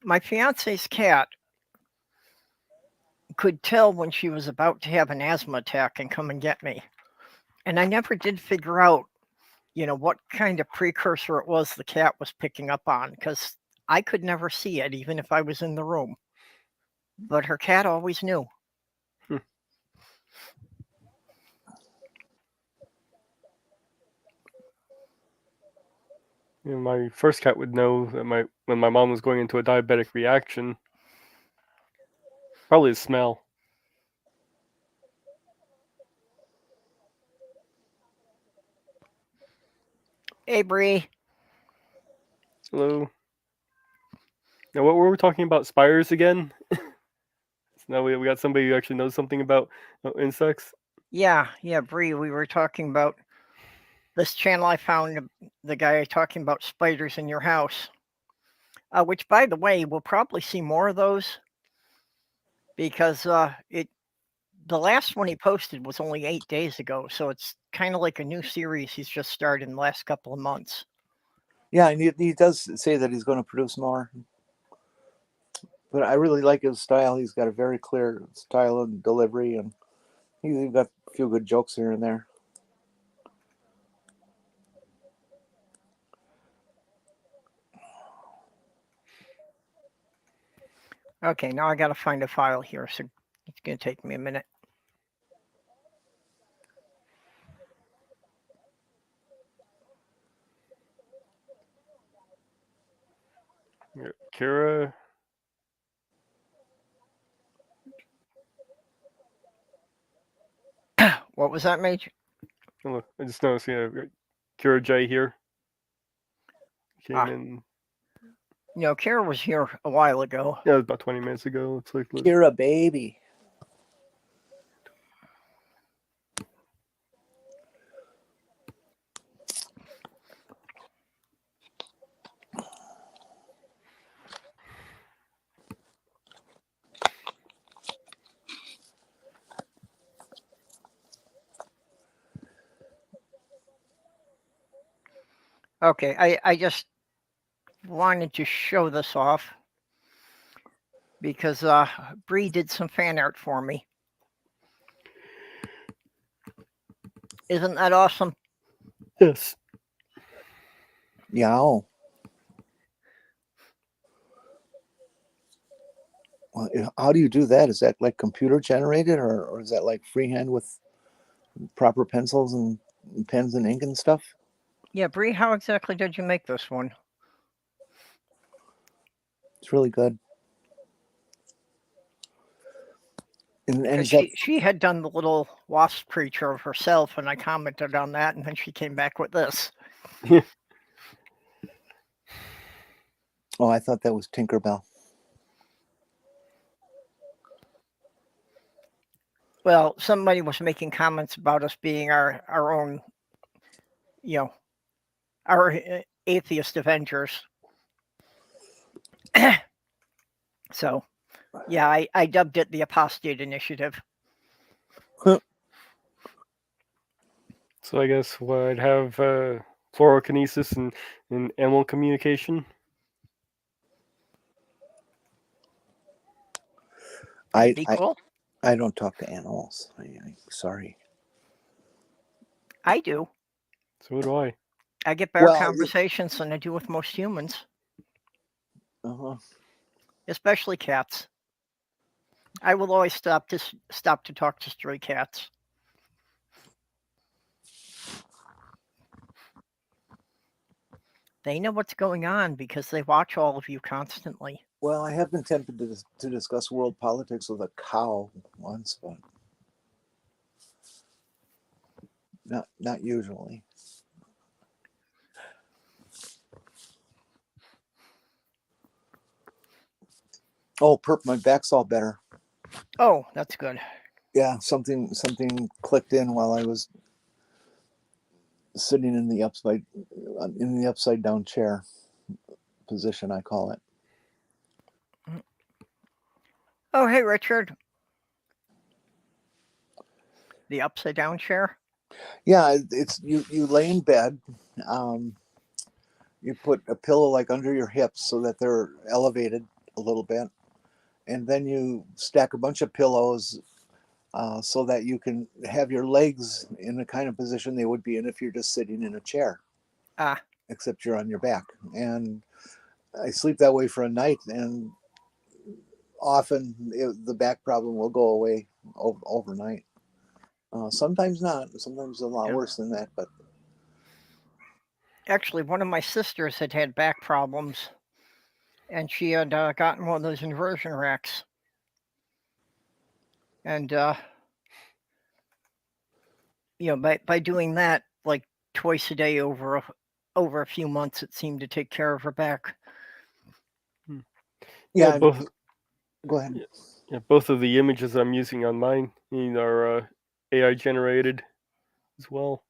My fiance's cat could tell when she was about to have an asthma attack and come and get me. And I never did figure out, what kind of precursor it was the cat was picking up on, because I could never see it, even if I was in the room. But her cat always knew. My first cat would know that when my mom was going into a diabetic reaction. Probably the smell. Hey, Bree. Hello. Now, what were we talking about? Spiders again? So now we got somebody who actually knows something about insects. Yeah, Bree. We were talking about this channel. I found the guy talking about spiders in your house. Which, by the way, we'll probably see more of those, because the last one he posted was only 8 days ago, so it's kind of like a new series he's just started in the last couple of months. Yeah, and he does say that he's going to produce more. But I really like his style. He's got a very clear style and delivery, and he's got a few good jokes here and there. Okay, now I got to find a file here, so it's going to take me a minute. Kira. What was that, Mage? Oh, look, I just noticed, Kira J here. Came in. Kira was here a while ago. Yeah, it was about 20 minutes ago. Looks like. Kira, baby. Okay, I just wanted to show this off because Bree did some fan art for me. Isn't that awesome? Yes. Yeah. Well, how do you do that? Is that like computer generated, or is that like freehand with proper pencils and pens and ink and stuff? Yeah, Bree, how exactly did you make this one? It's really good. And she had done the little wasp creature of herself, and I commented on that, and then she came back with this. Oh, I thought that was Tinkerbell. Well, somebody was making comments about us being our own, our atheist Avengers. So, yeah, I dubbed it the Apostate Initiative. So I guess I'd have fluorokinesis and animal communication. That'd be cool. I don't talk to animals. I'm sorry. I do. So do I. I get better Well, conversations than I do with most humans, Uh-huh. especially cats. I will always stop to talk to stray cats. They know what's going on because they watch all of you constantly. Well, I have been tempted to discuss world politics with a cow once, but not usually. Oh, Perp, my back's all better. Oh, that's good. Yeah, something clicked in while I was sitting in the upside down chair position, I call it. Oh, hey, Richard. The upside down chair? Yeah, it's you lay in bed. You put a pillow like under your hips so that they're elevated a little bit, and then you stack a bunch of pillows so that you can have your legs in the kind of position they would be in if you're just sitting in a chair. Except you're on your back. And I sleep that way for a night, and often the back problem will go away overnight. Sometimes not. Sometimes a lot worse than that. But actually, one of my sisters had back problems, and she had gotten one of those inversion racks. And by doing that like twice a day over a few months, it seemed to take care of her back. Yeah, both. Go ahead. Yeah, both of the images I'm using on mine are AI generated as well.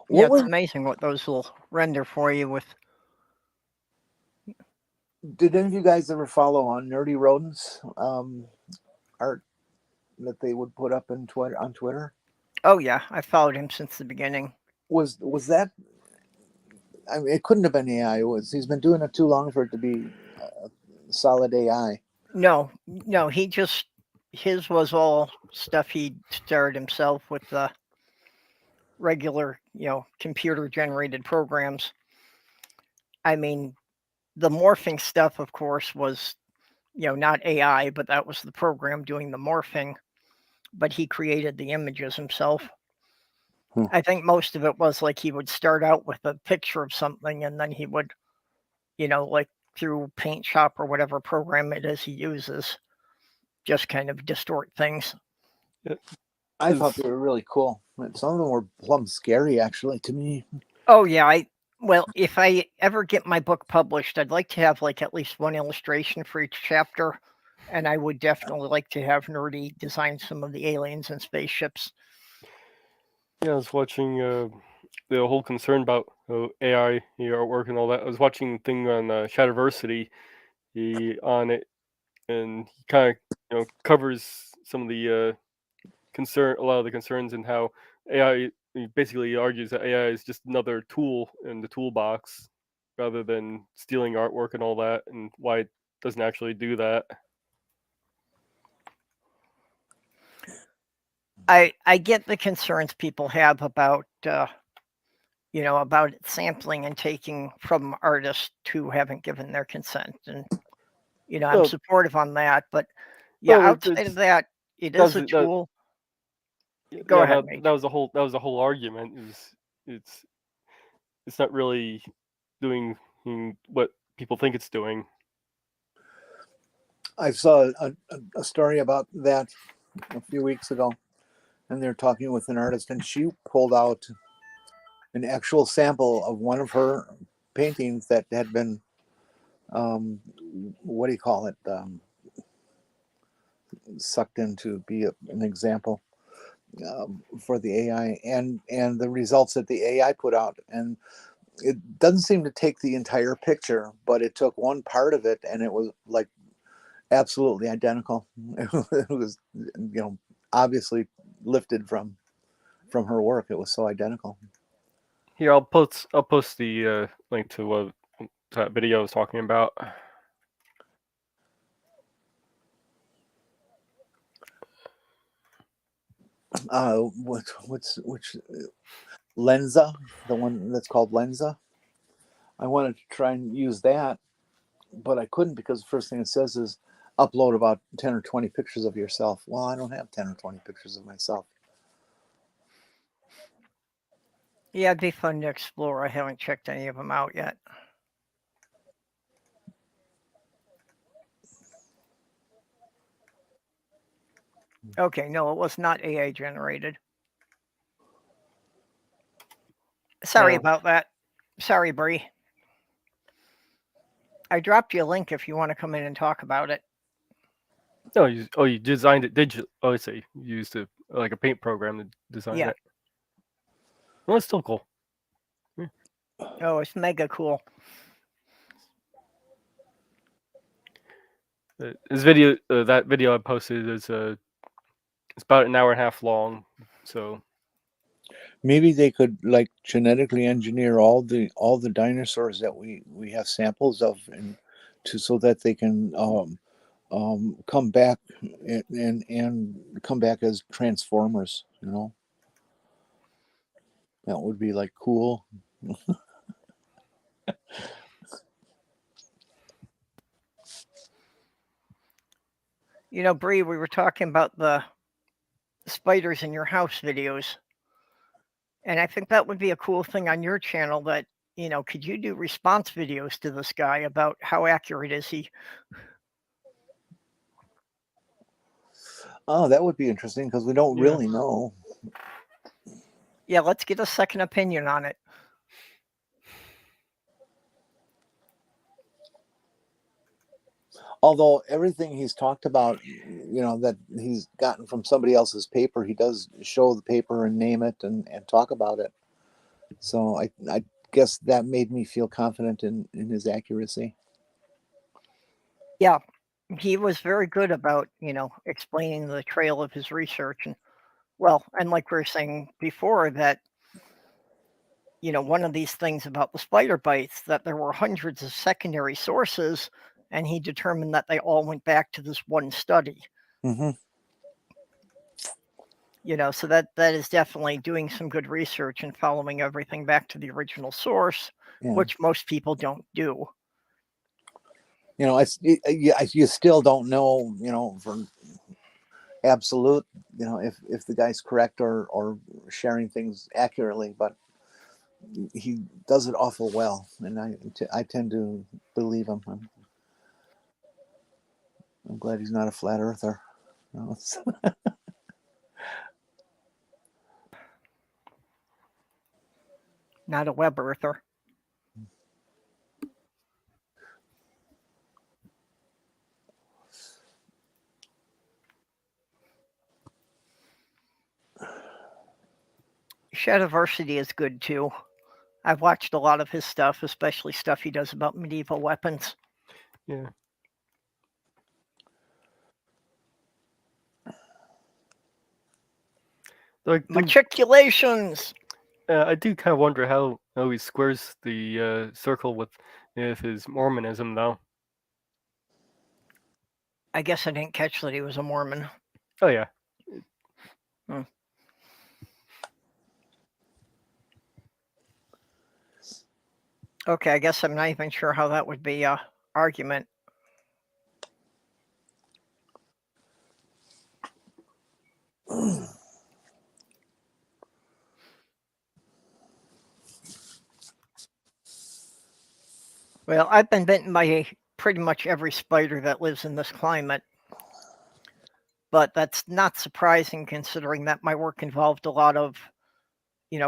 Yeah, it's amazing what those will render for you with. Did any of you guys ever follow on Nerdy Rodents art that they would put up on Twitter? Oh yeah, I followed him since the beginning. Was that? I mean, it couldn't have been AI. He's been doing it too long for it to be solid AI. No, his was all stuff he started himself with the regular, computer generated programs. I mean, the morphing stuff, of course, was, not AI, but that was the program doing the morphing. But he created the images himself. I think most of it was like he would start out with a picture of something, and then he would, like through Paint Shop or whatever program it is he uses, just kind of distort things. I thought they were really cool. Some of them were plumb scary, actually, to me. Oh yeah, well, if I ever get my book published, I'd like to have like at least one illustration for each chapter, and I would definitely like to have Nerdy design some of the aliens and spaceships. Yeah, I was watching the whole concern about AI artwork and all that. I was watching a thing on Shadowversity on it, and he kind of covers some of the a lot of the concerns, and how AI, he basically argues that AI is just another tool in the toolbox rather than stealing artwork and all that, and why it doesn't actually do that. I get the concerns people have about about sampling and taking from artists who haven't given their consent, and I'm supportive on that. But outside of that, it is a tool. Go ahead. That was the whole argument. It's not really doing what people think it's doing. I saw a story about that a few weeks ago, and they're talking with an artist, and she pulled out an actual sample of one of her paintings that had been, what do you call it, sucked in to be an example. for the AI and the results that the AI put out. And it doesn't seem to take the entire picture, but it took one part of it, and it was like absolutely identical. It was, obviously lifted from her work. It was so identical. Here, I'll post the link to that video I was talking about. Which Lenza, the one that's called Lenza. I wanted to try and use that, but I couldn't because the first thing it says is upload about 10 or 20 pictures of yourself. Well, I don't have 10 or 20 pictures of myself. Yeah, it'd be fun to explore. I haven't checked any of them out yet. Okay, no, it was not AI generated. Sorry about that. Sorry, Bree. I dropped you a link if you want to come in and talk about it. No, you designed it digital. Oh, I see. You used like a paint program to design it. Well, it's still cool. Yeah. Oh, it's mega cool. This video, that video I posted is it's about an hour and a half long. So maybe they could like genetically engineer all the dinosaurs that we have samples of, and so that they can come back and come back as transformers. That would be like cool. Bree, we were talking about the spiders in your house videos, and I think that would be a cool thing on your channel. That could you do response videos to this guy about how accurate is he? Oh, that would be interesting because we don't really know. Yeah, let's get a second opinion on it. Although everything he's talked about, that he's gotten from somebody else's paper, he does show the paper and name it and talk about it. So I guess that made me feel confident in his accuracy. Yeah, he was very good about, explaining the trail of his research. And like we were saying before, that, one of these things about the spider bites, that there were hundreds of secondary sources, and he determined that they all went back to this one study. Mm-hmm. So that is definitely doing some good research and following everything back to the original source, which most people don't do. You still don't know, for absolute, if the guy's correct or sharing things accurately, but he does it awful well, and I tend to believe him. I'm glad he's not a flat earther. Not a web earther. Shadiversity is good too. I've watched a lot of his stuff, especially stuff he does about medieval weapons. Yeah. Like matriculations. I do kind of wonder how he squares the circle with his Mormonism, though. I guess I didn't catch that he was a Mormon. Oh yeah. Okay, I guess I'm not even sure how that would be an argument. Well, I've been bitten by pretty much every spider that lives in this climate. But that's not surprising, considering that my work involved a lot of,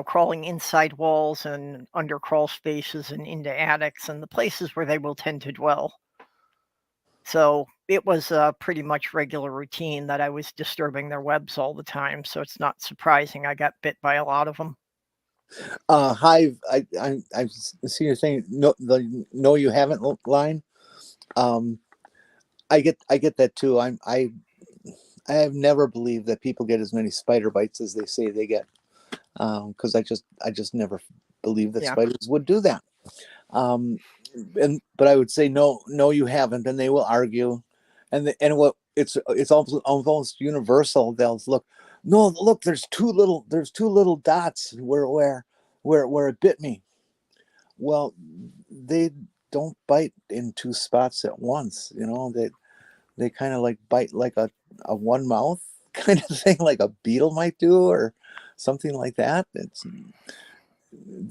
crawling inside walls and under crawl spaces and into attics and the places where they will tend to dwell. So it was a pretty much regular routine that I was disturbing their webs all the time. So it's not surprising I got bit by a lot of them. Hive, I see you're saying no you haven't line. I get that too. I have never believed that people get as many spider bites as they say they get, because I just never believed that spiders would do that. But I would say no you haven't, and they will argue, and what it's almost universal. They'll look, there's two little dots where it bit me. Well, they don't bite in two spots at once. They kind of like bite like a one mouth kind of thing, like a beetle might do, or something like that.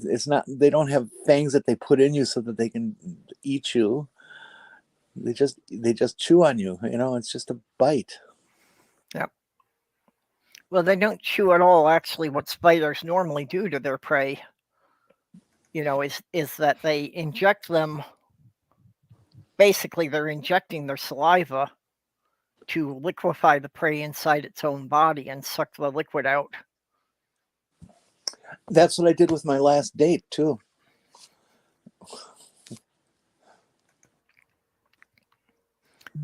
It's not, they don't have fangs that they put in you so that they can eat you. They just chew on you. It's just a bite. Yep. Well, they don't chew at all. Actually, what spiders normally do to their prey, is that they inject them. Basically, they're injecting their saliva to liquefy the prey inside its own body and suck the liquid out. That's what I did with my last date too.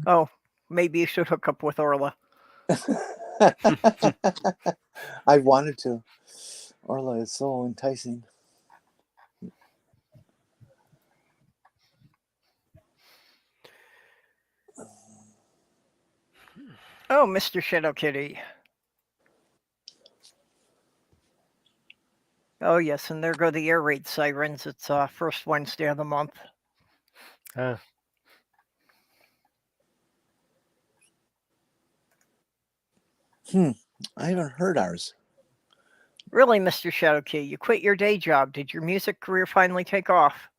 Oh, maybe you should hook up with Orla. I wanted to. Orla is so enticing. Oh, Mr. Shadow Kitty. Oh, yes, and there go the air raid sirens. It's first Wednesday of the month. I haven't heard ours. Really, Mr. Shadow Kitty, you quit your day job. Did your music career finally take off?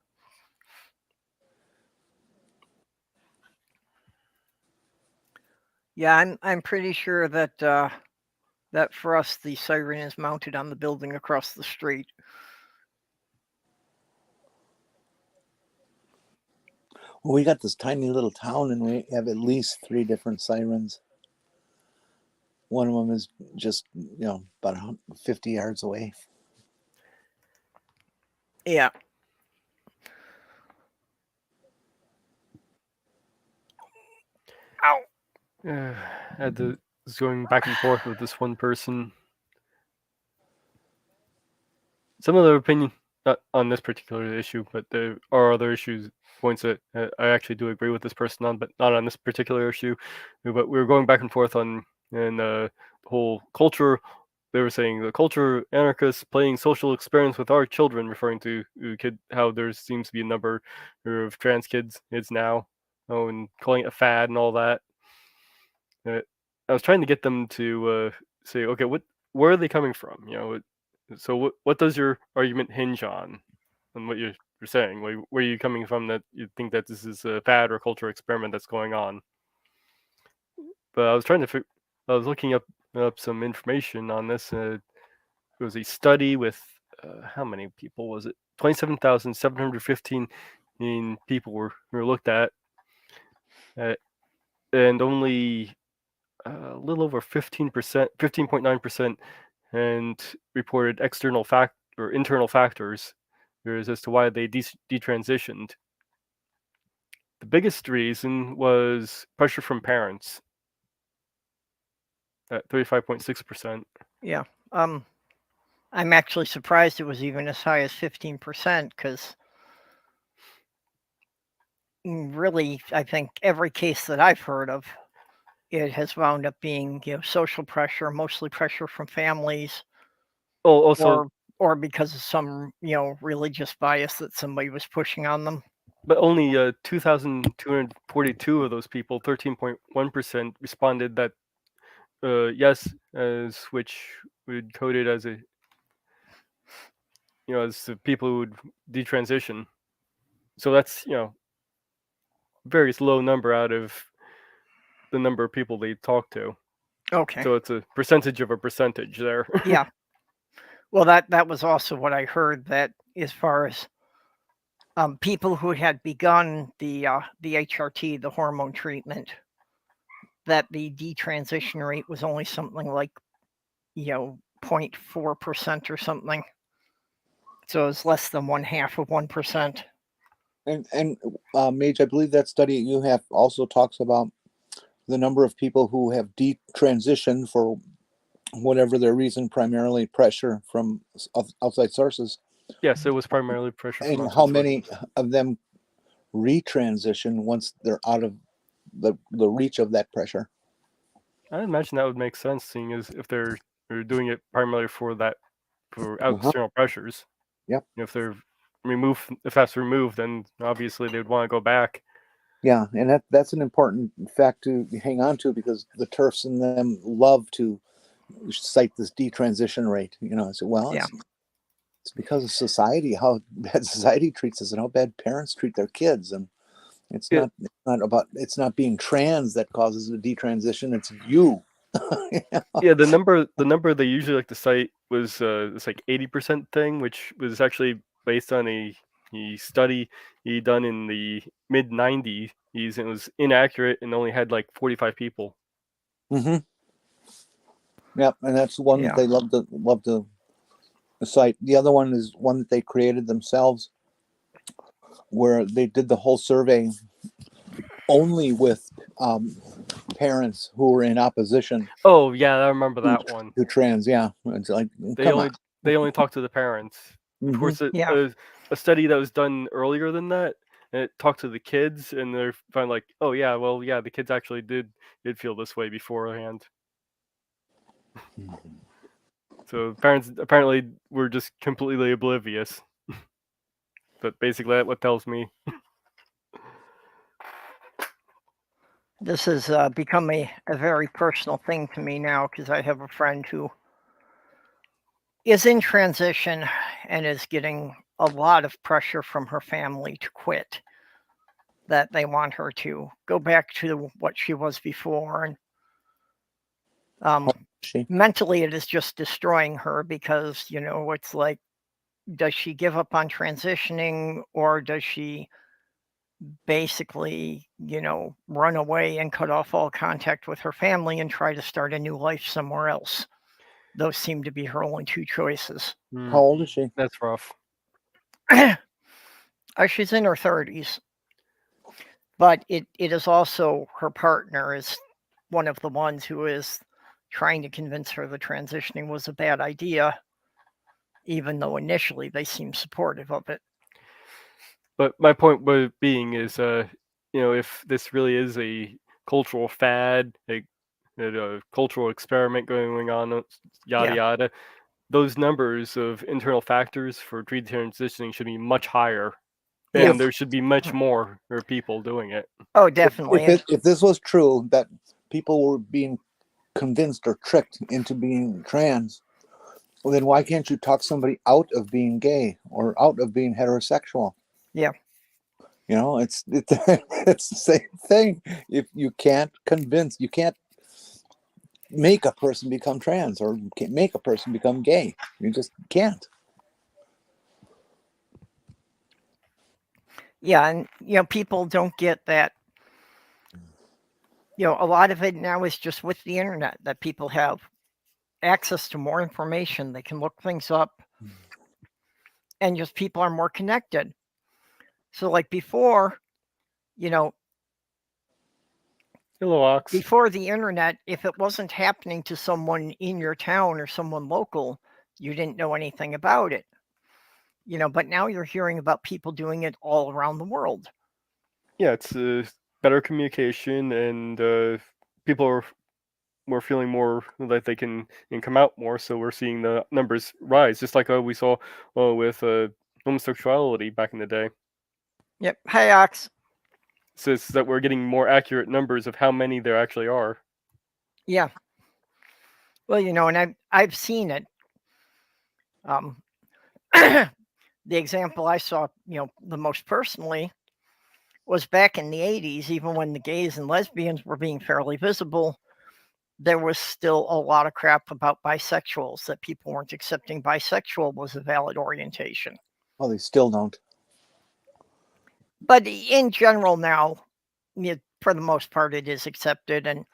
Yeah, I'm pretty sure that that for us the siren is mounted on the building across the street. Well, we got this tiny little town, and we have at least 3 different sirens. One of them is just about 50 yards away. Yeah. Ow. Was going back and forth with this one person. Some of their opinion, not on this particular issue, but there are other points that I actually do agree with this person on, but not on this particular issue. But we were going back and forth on the whole culture. They were saying the culture anarchists playing social experiments with our children, referring to how there seems to be a number of trans kids now, and calling it a fad and all that. I was trying to get them to say, okay, where are they coming from? So what does your argument hinge on what you're saying? Where are you coming from that you think that this is a fad or cultural experiment that's going on? But I was I was looking up some information on this. It was a study with how many people was it? 27,715 people were looked at, and only a little over 15%, 15.9%, and reported internal factors as to why they detransitioned. The biggest reason was pressure from parents at 35.6%. Yeah. I'm actually surprised it was even as high as 15%, because really, I think every case that I've heard of, it has wound up being social pressure, mostly pressure from families. Oh, also, or because of some religious bias that somebody was pushing on them. But only 2,242 of those people, 13.1%, responded that yes, which would code it as as the people who would detransition. So that's very low number out of the number of people they talk to. Okay. So it's a percentage of a percentage there. Yeah. Well, that was also what I heard, that as far as people who had begun the HRT, the hormone treatment, that the detransition rate was only something like 0.4% or something. So it was less than 0.5%. And Mage, I believe that study you have also talks about the number of people who have detransitioned for whatever their reason, primarily pressure from outside sources, Yes, it was primarily pressure from and outside how sources. many of them retransition once they're out of the reach of that pressure. I imagine that would make sense, seeing as if they're doing it primarily for external pressures. Yep. If that's removed, then obviously they would want to go back. Yeah, and that's an important fact to hang on to, because the turfs and them love to cite this detransition rate. It's because of society, how bad society treats us, and how bad parents treat their kids, and it's not being trans that causes the detransition. It's you. Yeah, the number they usually like to cite was this like 80% thing, which was actually based on a study he done in the mid 90s. It was inaccurate and only had like 45 people. Mm-hmm. Yep, and that's one that they love to cite. The other one is one that they created themselves, where they did the whole survey only with parents who were in opposition. Oh yeah, I remember that one. To trans, yeah. It's like, they only talked to the parents. Mm-hmm. Of course, a study that was done earlier than that, and it talked to the kids, and they're found like, oh yeah, well yeah, the kids actually did feel this way beforehand. So parents apparently were just completely oblivious. But basically, that's what tells me. This has become a very personal thing to me now, because I have a friend who is in transition and is getting a lot of pressure from her family to quit, that they want her to go back to what she was before. And mentally, it is just destroying her, because, it's like, does she give up on transitioning, or does she basically, run away and cut off all contact with her family and try to start a new life somewhere else? Those seem to be her only two choices. How old is she? That's rough. She's in her 30s. But it is also, her partner is one of the ones who is trying to convince her the transitioning was a bad idea, even though initially they seem supportive of it. But my point being is, if this really is a cultural fad, a cultural experiment going on, yada yada, those numbers of internal factors for detransitioning should be much higher, and there should be much more people doing it. Oh, definitely. If this was true, that people were being convinced or tricked into being trans, well, then why can't you talk somebody out of being gay or out of being heterosexual? Yeah. It's the same thing. If you can't make a person become trans, or can't make a person become gay. You just can't. Yeah, and people don't get that. A lot of it now is just with the internet, that people have access to more information. They can look things up, and just people are more connected. So like before, Hello, Ox. Before the internet, if it wasn't happening to someone in your town or someone local, you didn't know anything about it. But now you're hearing about people doing it all around the world. Yeah, it's better communication, and people are feeling more that they can come out more. So we're seeing the numbers rise, just like we saw with homosexuality back in the day. Yep. Hi, Ox. So it's that we're getting more accurate numbers of how many there actually are. Yeah. Well, and I've seen it. The example I saw, the most personally, was back in the 80s, even when the gays and lesbians were being fairly visible. There was still a lot of crap about bisexuals, that people weren't accepting bisexual was a valid orientation. Well, they still don't. But in general now, for the most part, it is accepted. And,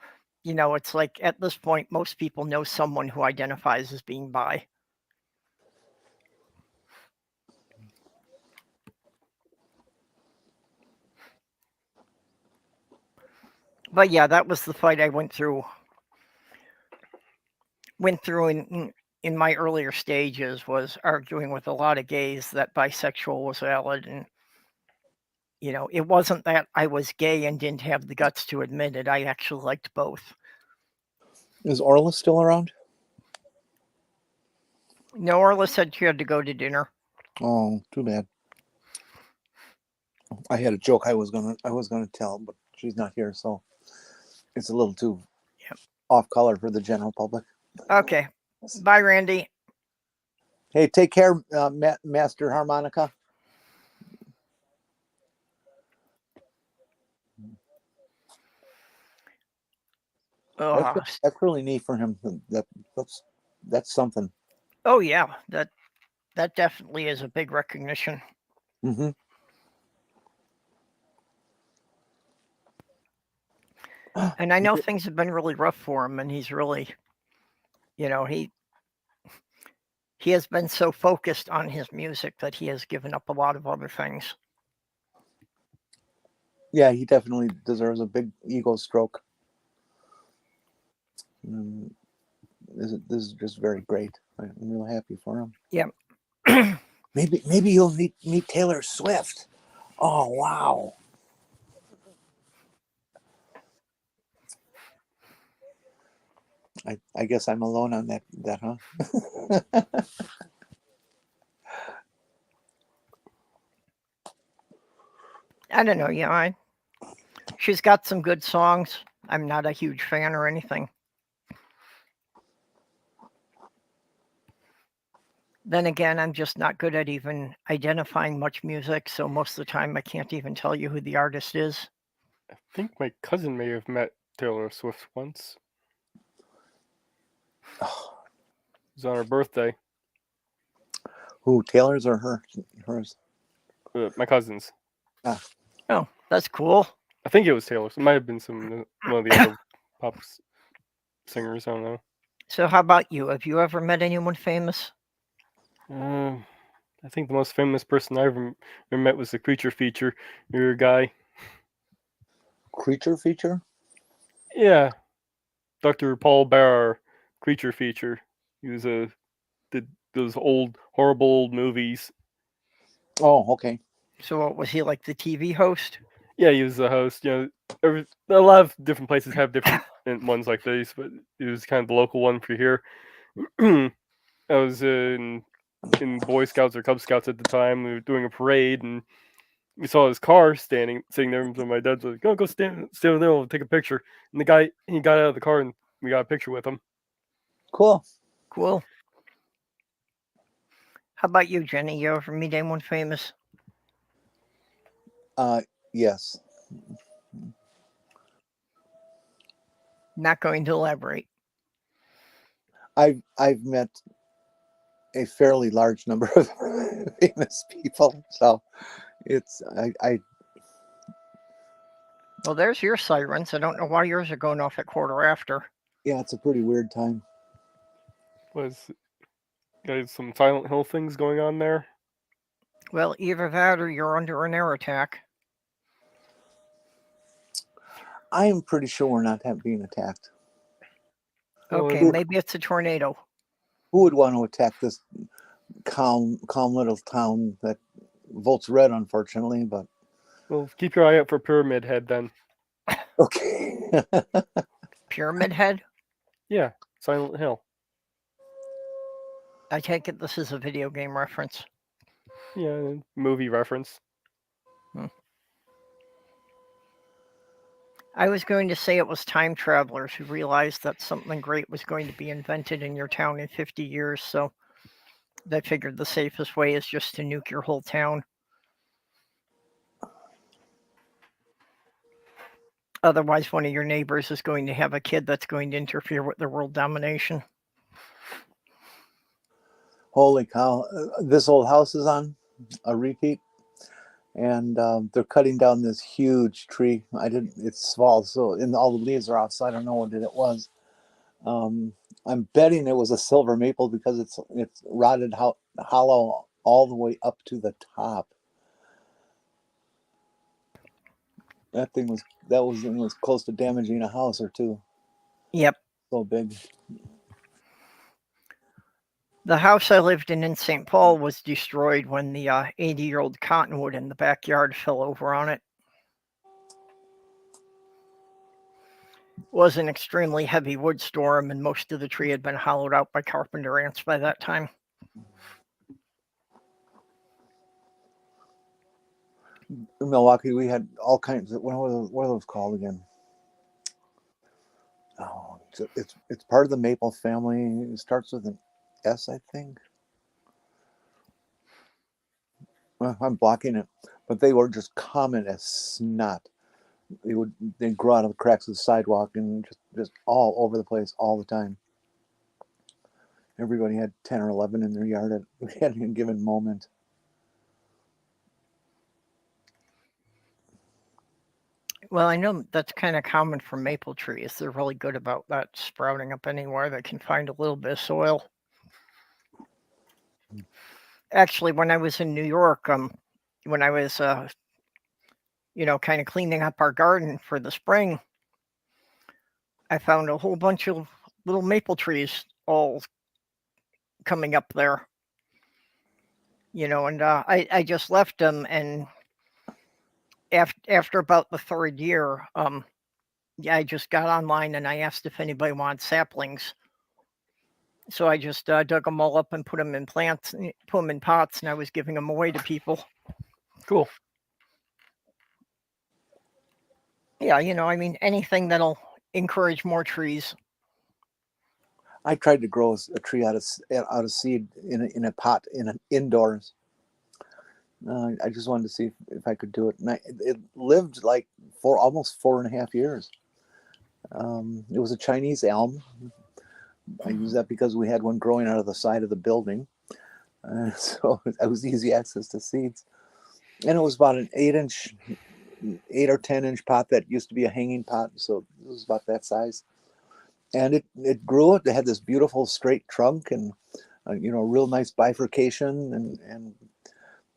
it's like at this point, most people know someone who identifies as being bi. But yeah, that was the fight I went through in my earlier stages, was arguing with a lot of gays that bisexual was valid. And, it wasn't that I was gay and didn't have the guts to admit it. I actually liked both. Is Orla still around? No, Orla said she had to go to dinner. Oh, too bad. I had a joke I was gonna tell, but she's not here, so it's a little too off color for the general public. Okay. Bye, Randy. Hey, take care, Master Harmonica. That's really neat for him. That's something. Oh yeah, that definitely is a big recognition. Mm-hmm. And I know things have been really rough for him, and he's really, he has been so focused on his music that he has given up a lot of other things. Yeah, he definitely deserves a big ego stroke. This is just very great. I'm real happy for him. Yeah. Maybe you'll meet Taylor Swift. Oh wow. I guess I'm alone on that, huh? I don't know. Yeah, she's got some good songs. I'm not a huge fan or anything. Then again, I'm just not good at even identifying much music, so most of the time I can't even tell you who the artist is. I think my cousin may have met Taylor Swift once. It was on her birthday. Who, Taylor's or hers? My cousin's. Oh, that's cool. I think it was Taylor's. It might have been one of the other pop singers. I don't know. So how about you? Have you ever met anyone famous? I think the most famous person I ever met was the Creature Feature. Your guy. Creature Feature? Yeah, Dr. Paul Bearer, Creature Feature. He was did those horrible old movies. Oh, okay. So what was he, like the TV host? Yeah, he was the host. A lot of different places have different ones like these, but it was kind of the local one for here. I was in Boy Scouts or Cub Scouts at the time. We were doing a parade, and we saw his car sitting there. So my dad's like, "Go stand there, we'll take a picture." And the guy, he got out of the car, and we got a picture with him. Cool. How about you, Jenny? You ever meet anyone famous? Yes. Not going to elaborate. I've met a fairly large number of famous people, so it's I. Well, there's your sirens. I don't know why yours are going off at quarter after. Yeah, it's a pretty weird time. Got some Silent Hill things going on there? Well, either that or you're under an air attack. I am pretty sure we're not being attacked. Okay, maybe it's a tornado. Who would want to attack this calm little town that votes red, unfortunately? But well, keep your eye out for Pyramid Head then. Okay. Pyramid Head? Yeah, Silent Hill. I take it this is a video game reference. Yeah, movie reference. I was going to say it was time travelers who realized that something great was going to be invented in your town in 50 years, so they figured the safest way is just to nuke your whole town. Otherwise, one of your neighbors is going to have a kid that's going to interfere with their world domination. Holy cow. This old house is on a repeat. and they're cutting down this huge tree. It's fall, so and all the leaves are off, so I don't know what it was. I'm betting it was a silver maple because it's rotted hollow all the way up to the top. That was close to damaging a house or two. Yep. So big. The house I lived in St. Paul was destroyed when the 80-year-old cottonwood in the backyard fell over on it. It was an extremely heavy wood storm, and most of the tree had been hollowed out by carpenter ants by that time. In Milwaukee, we had all kinds of, what are those called again? Oh, it's part of the maple family. It starts with an S, I think. Well, I'm blocking it, but they were just common as snot. They'd grow out of the cracks of the sidewalk and just all over the place all the time. Everybody had 10 or 11 in their yard at any given moment. Well, I know that's kind of common for maple trees. They're really good about that sprouting up anywhere they can find a little bit of soil. Actually, when I was in New York, when I was, kind of cleaning up our garden for the spring, I found a whole bunch of little maple trees all coming up there. And I just left them, and after about the third year, I just got online and I asked if anybody wanted saplings. So I just dug them all up and put them in pots, and I was giving them away to people. Cool. Yeah, anything that'll encourage more trees. I tried to grow a tree out of seed in a pot indoors. I just wanted to see if I could do it, and it lived like for almost 4.5 years. It was a Chinese elm. I use that because we had one growing out of the side of the building, so it was easy access to seeds. And it was about an 8 or 10 inch pot that used to be a hanging pot, so it was about that size. And it grew. It had this beautiful straight trunk and real nice bifurcation, and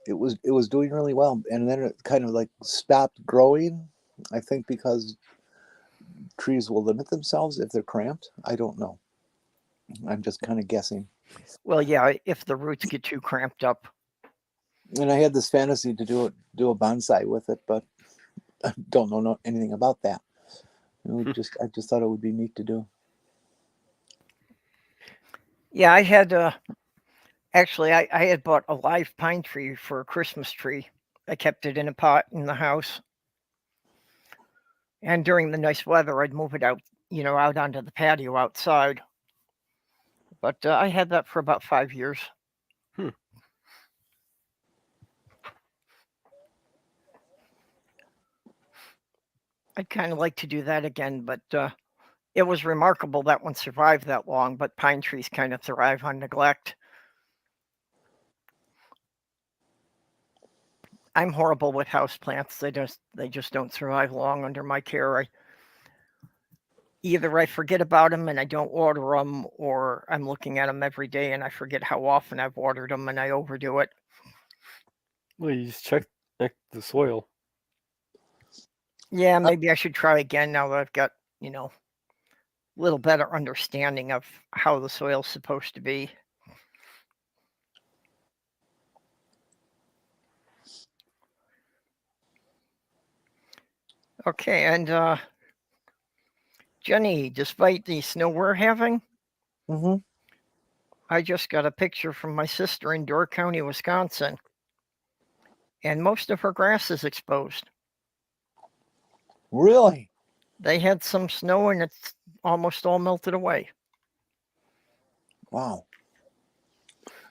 it was doing really well. And then it kind of like stopped growing, I think because trees will limit themselves if they're cramped. I don't know. I'm just kind of guessing. Well, yeah, if the roots get too cramped up. And I had this fantasy to do a bonsai with it, but I don't know anything about that. I just thought it would be neat to do. Yeah, I had actually I had bought a live pine tree for a Christmas tree. I kept it in a pot in the house, and during the nice weather, I'd move it out, out onto the patio outside. But I had that for about 5 years. I'd kind of like to do that again, but it was remarkable that one survived that long. But pine trees kind of thrive on neglect. I'm horrible with houseplants. They just don't survive long under my care. Either I forget about them and I don't water them, or I'm looking at them every day and I forget how often I've watered them and I overdo it. Well, you just check the soil. Yeah, maybe I should try again now that I've got, a little better understanding of how the soil's supposed to be. Okay, and Jenny, despite the snow we're having, I just got a picture from my sister in Door County, Wisconsin, and most of her grass is exposed. Really? They had some snow and it's almost all melted away. Wow.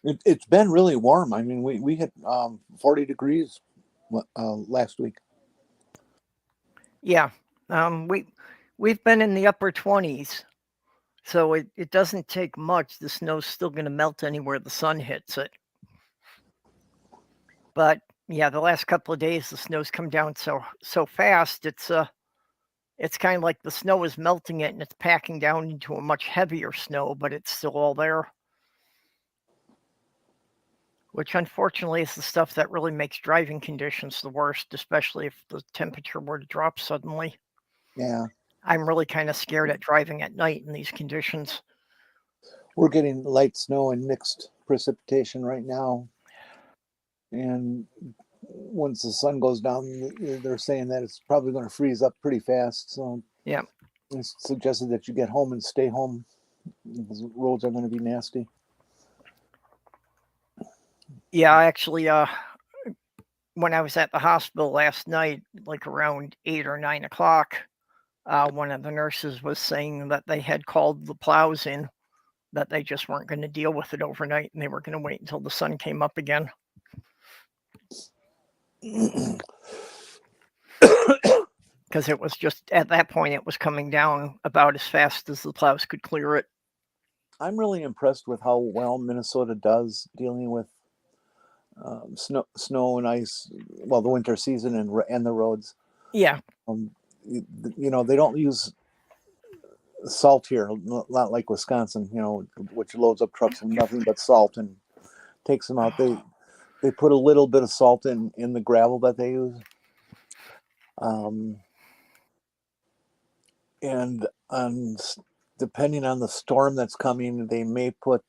It's been really warm. I mean, we hit 40 degrees last week. Yeah, we've been in the upper 20s, so it doesn't take much. The snow's still going to melt anywhere the sun hits it. But Yeah, the last couple of days the snow's come down so fast. It's kind of like the snow is melting it and it's packing down into a much heavier snow, but it's still all there. Which unfortunately is the stuff that really makes driving conditions the worst, especially if the temperature were to drop suddenly. Yeah, I'm really kind of scared at driving at night in these conditions. we're getting light snow and mixed precipitation right now, and once the sun goes down, they're saying that it's probably going to freeze up pretty fast. So Yeah. it's suggested that you get home and stay home because the roads are going to be nasty. Yeah, actually, when I was at the hospital last night, like around 8 or 9 o'clock, one of the nurses was saying that they had called the plows in, that they just weren't going to deal with it overnight and they were going to wait until the sun came up again. Because it was just, at that point, it was coming down about as fast as the plows could clear it. I'm really impressed with how well Minnesota does dealing with snow and ice. Well, the winter season and the roads. Yeah. You know, they don't use salt here, not like Wisconsin. You know, which loads up trucks with nothing but salt and takes them out. They put a little bit of salt in the gravel that they use. And depending on the storm that's coming, they may put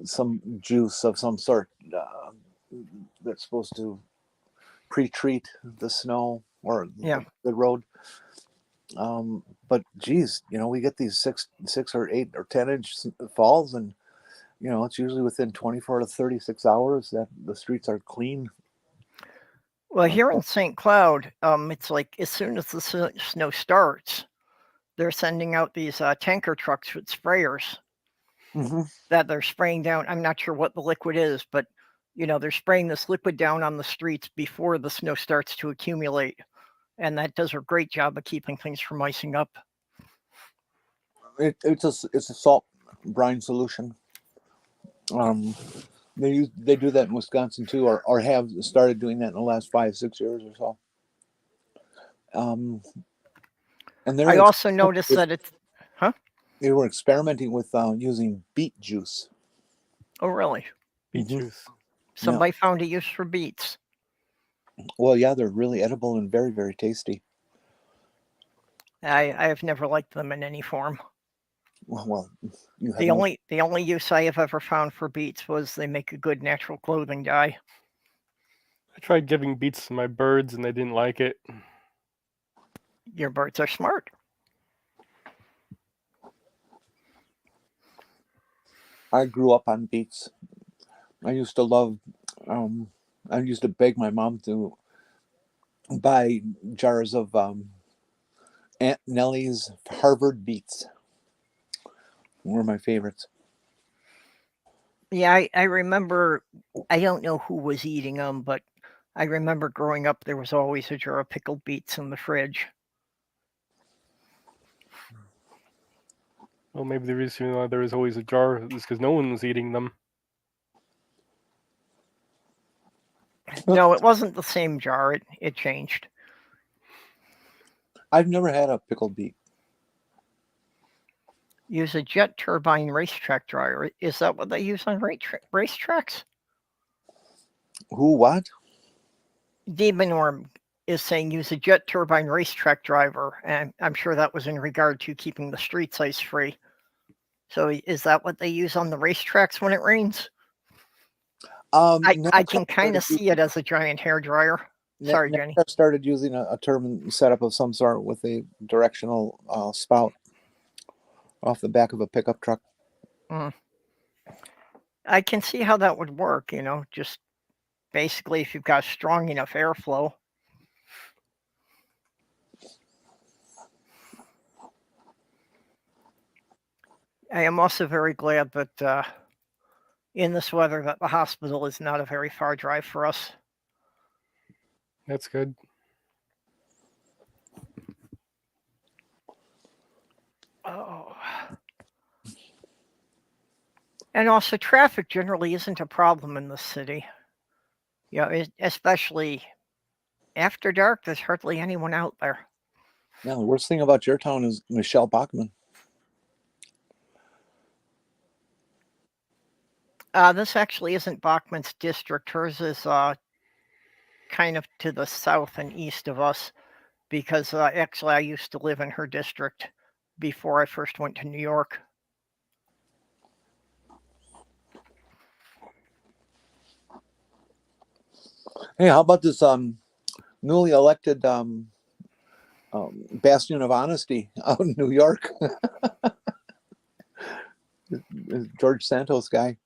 some juice of some sort that's supposed to pre-treat the snow or the road. But geez, you know, we get these 6 or 8 or 10-inch falls, and you know, it's usually within 24 to 36 hours that the streets are clean. Well, here in St. Cloud, it's like as soon as the snow starts, they're sending out these tanker trucks with sprayers that they're spraying down. I'm not sure what the liquid is, but you know, they're spraying this liquid down on the streets before the snow starts to accumulate, and that does a great job of keeping things from icing up. It's a salt brine solution. They do that in Wisconsin too, or have started doing that in the last 5-6 years or so. And I also noticed that it's, they were experimenting with using beet juice. Oh, really? Beet juice. Somebody found a use for beets. Well, yeah, they're really edible and very, very tasty. I have never liked them in any form. Well, the only use I have ever found for beets was they make a good natural clothing dye. I tried giving beets to my birds and they didn't like it. Your birds are smart. I grew up on beets. I used to love. I used to beg my mom to buy jars of Aunt Nellie's Harvard beets. Were my favorites. Yeah, I remember. I don't know who was eating them, but I remember growing up there was always a jar of pickled beets in the fridge. Well, maybe the reason why there was always a jar is because no one was eating them. No, it wasn't the same jar. It changed. I've never had a pickled beet. Use a jet turbine racetrack dryer. Is that what they use on racetracks? Who? What? Demonorm is saying use a jet turbine racetrack driver, and I'm sure that was in regard to keeping the streets ice free. So is that what they use on the racetracks when it rains? I can kind of see it as a giant hair dryer. Sorry, Jenny. I started using a turbine setup of some sort with a directional spout off the back of a pickup truck. I can see how that would work, you know, just basically if you've got strong enough airflow. I am also very glad that in this weather that the hospital is not a very far drive for us. That's good. Oh. And also traffic generally isn't a problem in the city. Especially after dark, there's hardly anyone out there. Yeah, the worst thing about your town is Michelle Bachman. This actually isn't Bachman's district. Hers is kind of to the south and east of us, because actually I used to live in her district before I first went to New York. Hey, how about this newly elected bastion of honesty out in New York? George Santos guy.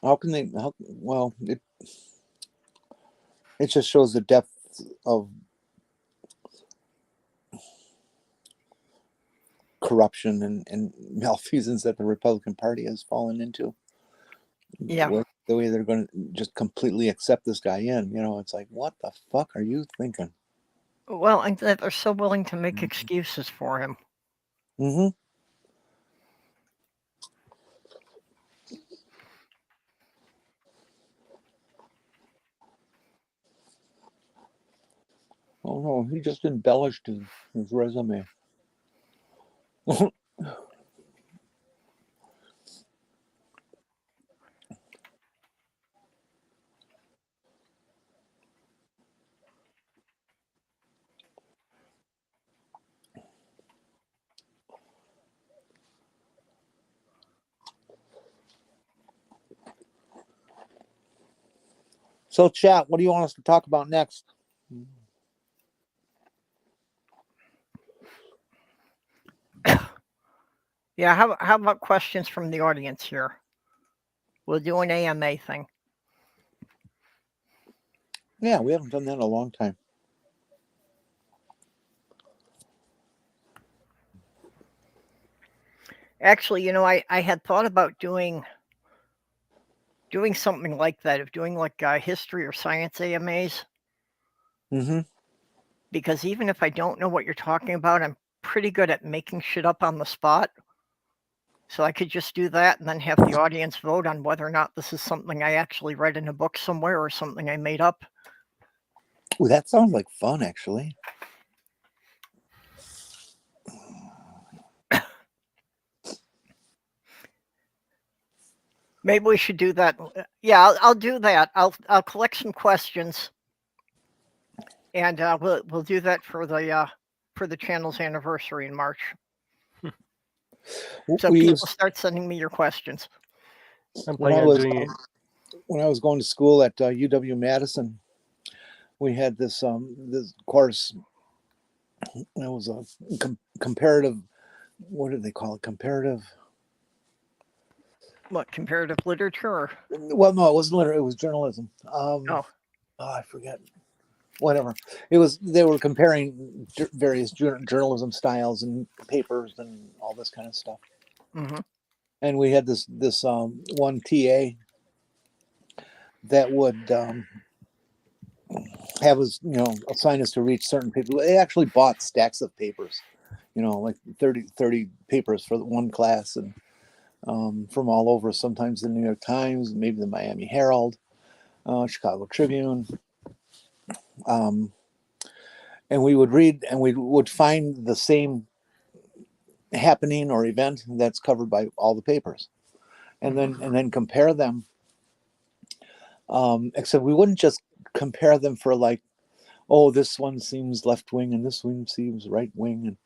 How can they? It just shows the depth of corruption and malfeasance that the Republican Party has fallen into. Yeah. The way they're going to just completely accept this guy in, it's like, what the fuck are you thinking? Well, and that they're so willing to make excuses for him. Mm-hmm. Oh no, he just embellished his resume. So, chat, what do you want us to talk about next? Yeah, how about questions from the audience here? We'll do an AMA thing. Yeah, we haven't done that in a long time. Actually, I had thought about doing something like that, of doing like history or science AMAs. Mm-hmm. Because even if I don't know what you're talking about, I'm pretty good at making shit up on the spot. So I could just do that and then have the audience vote on whether or not this is something I actually read in a book somewhere or something I made up. Ooh, that sounds like fun, actually. Maybe we should do that. Yeah, I'll do that. I'll collect some questions, and we'll do that for the channel's anniversary in March. So people start sending me your questions. I'm planning on doing it. When I was going to school at UW Madison, we had this course. It was a comparative. What did they call it? Comparative. What, comparative literature? Well, no, it wasn't literature. It was journalism. I forget. Whatever. It was. They were comparing various journalism styles and papers and all this kind of stuff. Mm-hmm. And we had this one TA that would have us, assign us to reach certain people. They actually bought stacks of papers, like 30 papers for one class, and from all over, sometimes the New York Times, maybe the Miami Herald, Chicago Tribune. And we would read, and we would find the same happening or event that's covered by all the papers, and then compare them. Except we wouldn't just compare them for like, oh, this one seems left wing and this one seems right wing, and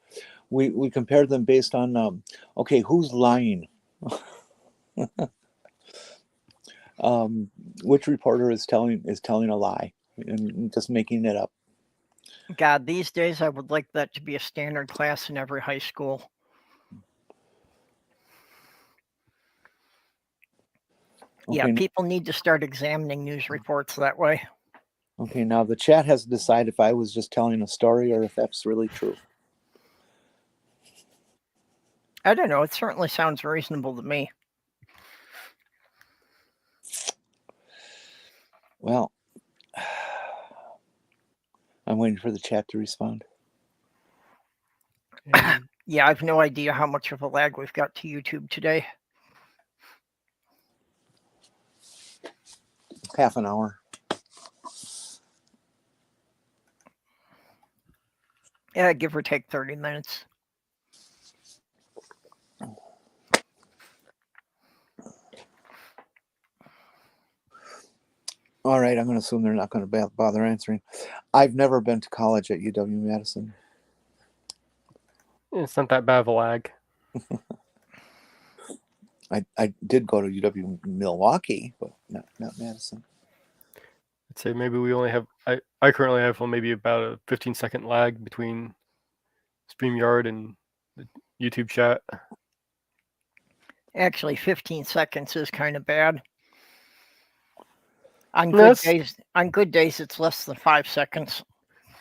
we compared them based on okay, who's lying. Which reporter is telling a lie and just making it up. God, these days I would like that to be a standard class in every high school. Okay. Yeah, people need to start examining news reports that way. Okay, now the chat has to decide if I was just telling a story or if that's really true. I don't know. It certainly sounds reasonable to me. Well, I'm waiting for the chat to respond. Yeah, I have no idea how much of a lag we've got to YouTube today. half an hour. Yeah, give or take 30 minutes. All right, I'm going to assume they're not going to bother answering. I've never been to college at UW-Madison. It's not that bad of a lag. I did go to UW-Milwaukee, but not Madison. I'd say maybe we only have. I currently have maybe about a 15-second lag between StreamYard and the YouTube chat. Actually, 15 seconds is kind of bad. On good days, it's less than 5 seconds.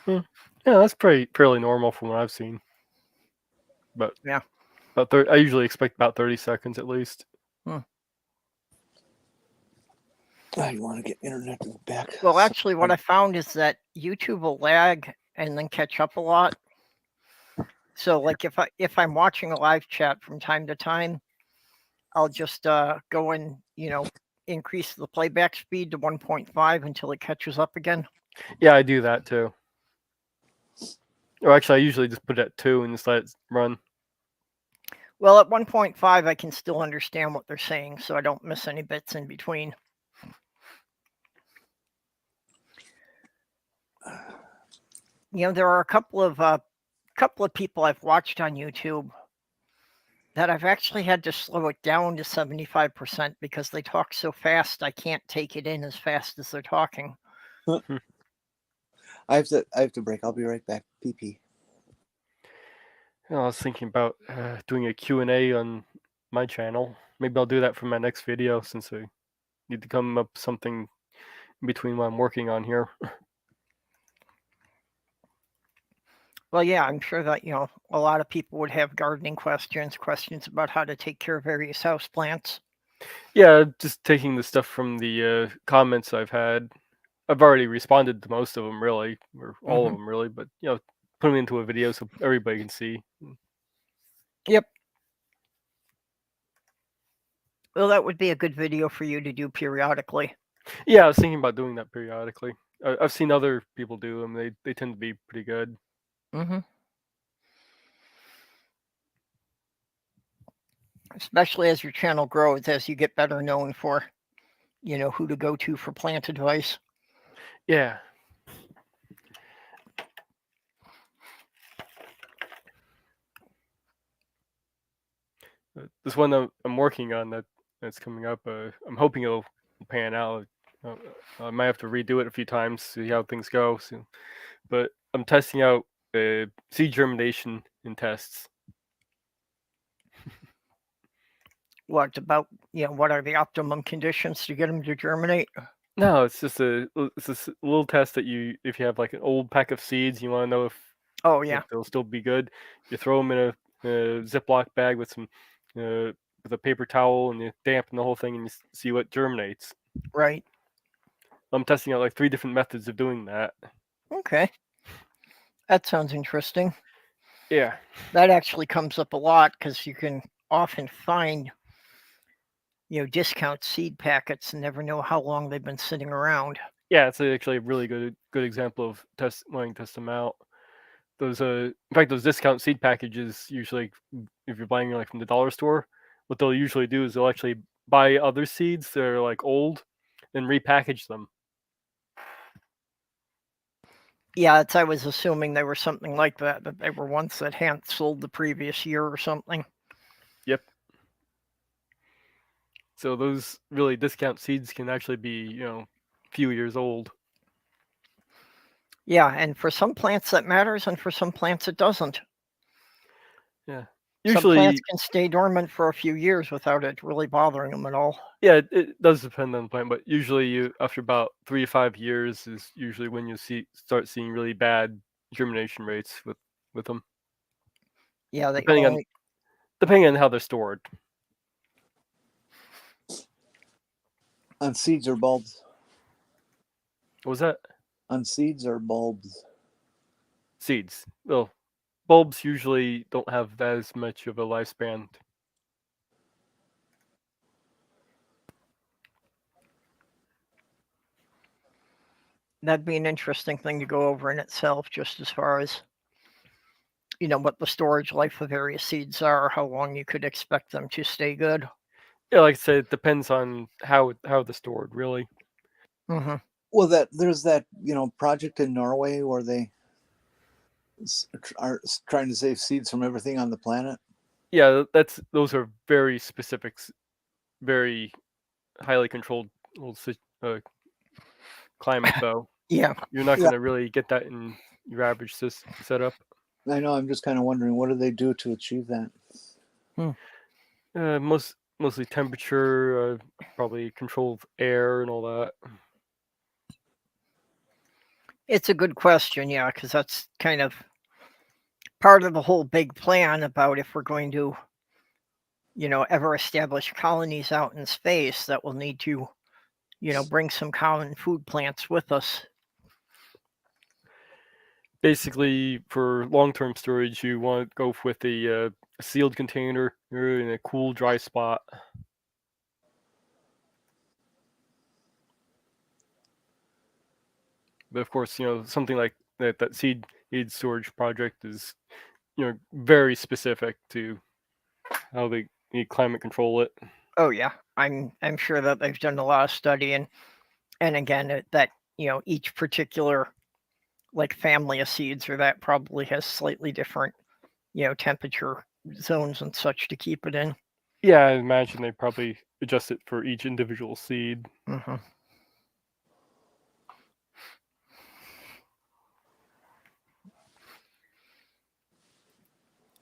Yeah, that's fairly normal from what I've seen. But yeah, I usually expect about 30 seconds at least. I want to get internet back. Well, actually, what I found is that YouTube will lag and then catch up a lot. So, like if I'm watching a live chat from time to time, I'll just go and increase the playback speed to 1.5 until it catches up again. Yeah, I do that too. Or actually, I usually just put it at 2 and just let it run. Well, at 1.5, I can still understand what they're saying, so I don't miss any bits in between. There are a couple of people I've watched on YouTube that I've actually had to slow it down to 75% because they talk so fast I can't take it in as fast as they're talking. I have to break. I'll be right back. PP. I was thinking about doing a Q&A on my channel. Maybe I'll do that for my next video since I need to come up with something in between what I'm working on here. Well, yeah, I'm sure that, a lot of people would have gardening questions about how to take care of various houseplants. Yeah, just taking the stuff from the comments I've had. I've already responded to most of them, really, or all of them, really, but, put them into a video so everybody can see. Yep. Well, that would be a good video for you to do periodically. Yeah, I was thinking about doing that periodically. I've seen other people do them. They tend to be pretty good. Especially as your channel grows, as you get better known for, who to go to for plant advice. Yeah. This one I'm working on that's coming up, I'm hoping it'll pan out. I might have to redo it a few times, see how things go. So, but I'm testing out seed germination in tests. What are the optimum conditions to get them to germinate? No, it's just a little test that if you have like an old pack of seeds, you want to know if they'll still be good. You throw them in a Ziploc bag with some with a paper towel, and you dampen the whole thing, and you see what germinates. Right. I'm testing out like 3 different methods of doing that. Okay. That sounds interesting. Yeah. That actually comes up a lot because you can often find, discount seed packets and never know how long they've been sitting around. Yeah, it's actually a really good example of wanting to test them out. Those in fact, those discount seed packages usually, if you're buying like from the dollar store, what they'll usually do is they'll actually buy other seeds that are like old and repackage them. Yeah, I was assuming they were something like that they were ones that hadn't sold the previous year or something. Yep. So those really discount seeds can actually be, a few years old. Yeah, and for some plants that matters, and for some plants it doesn't. Yeah. Some plants can stay dormant for a few years without it really bothering them at all. Yeah, it does depend on the plant, but usually after about 3 to 5 years is usually when you start seeing really bad germination rates with them. Yeah, depending on how they're stored. On seeds or bulbs? What was that? On seeds or bulbs? Seeds. Well, bulbs usually don't have as much of a lifespan. That'd be an interesting thing to go over in itself, just as far as what the storage life of various seeds are, how long you could expect them to stay good. Yeah, like I said, it depends on how they're stored, really. Mm-hmm. Well, there's that project in Norway where they are trying to save seeds from everything on the planet. Yeah, those are very specific, very highly controlled climate, though. Yeah. You're not Yeah. going to really get that in your average setup. I know. I'm just kind of wondering, what do they do to achieve that? Mostly temperature, probably controlled air and all that. It's a good question, yeah, because that's kind of part of the whole big plan about if we're going to, ever establish colonies out in space, that we'll need to, bring some common food plants with us. Basically, for long-term storage, you want to go with a sealed container in a cool, dry spot. But of course, something like that seed storage project is, very specific to how they climate control it. Oh yeah, I'm sure that they've done a lot of study, and again that each particular like family of seeds or that probably has slightly different temperature zones and such to keep it in. Yeah, I imagine they probably adjust it for each individual seed. Mm-hmm.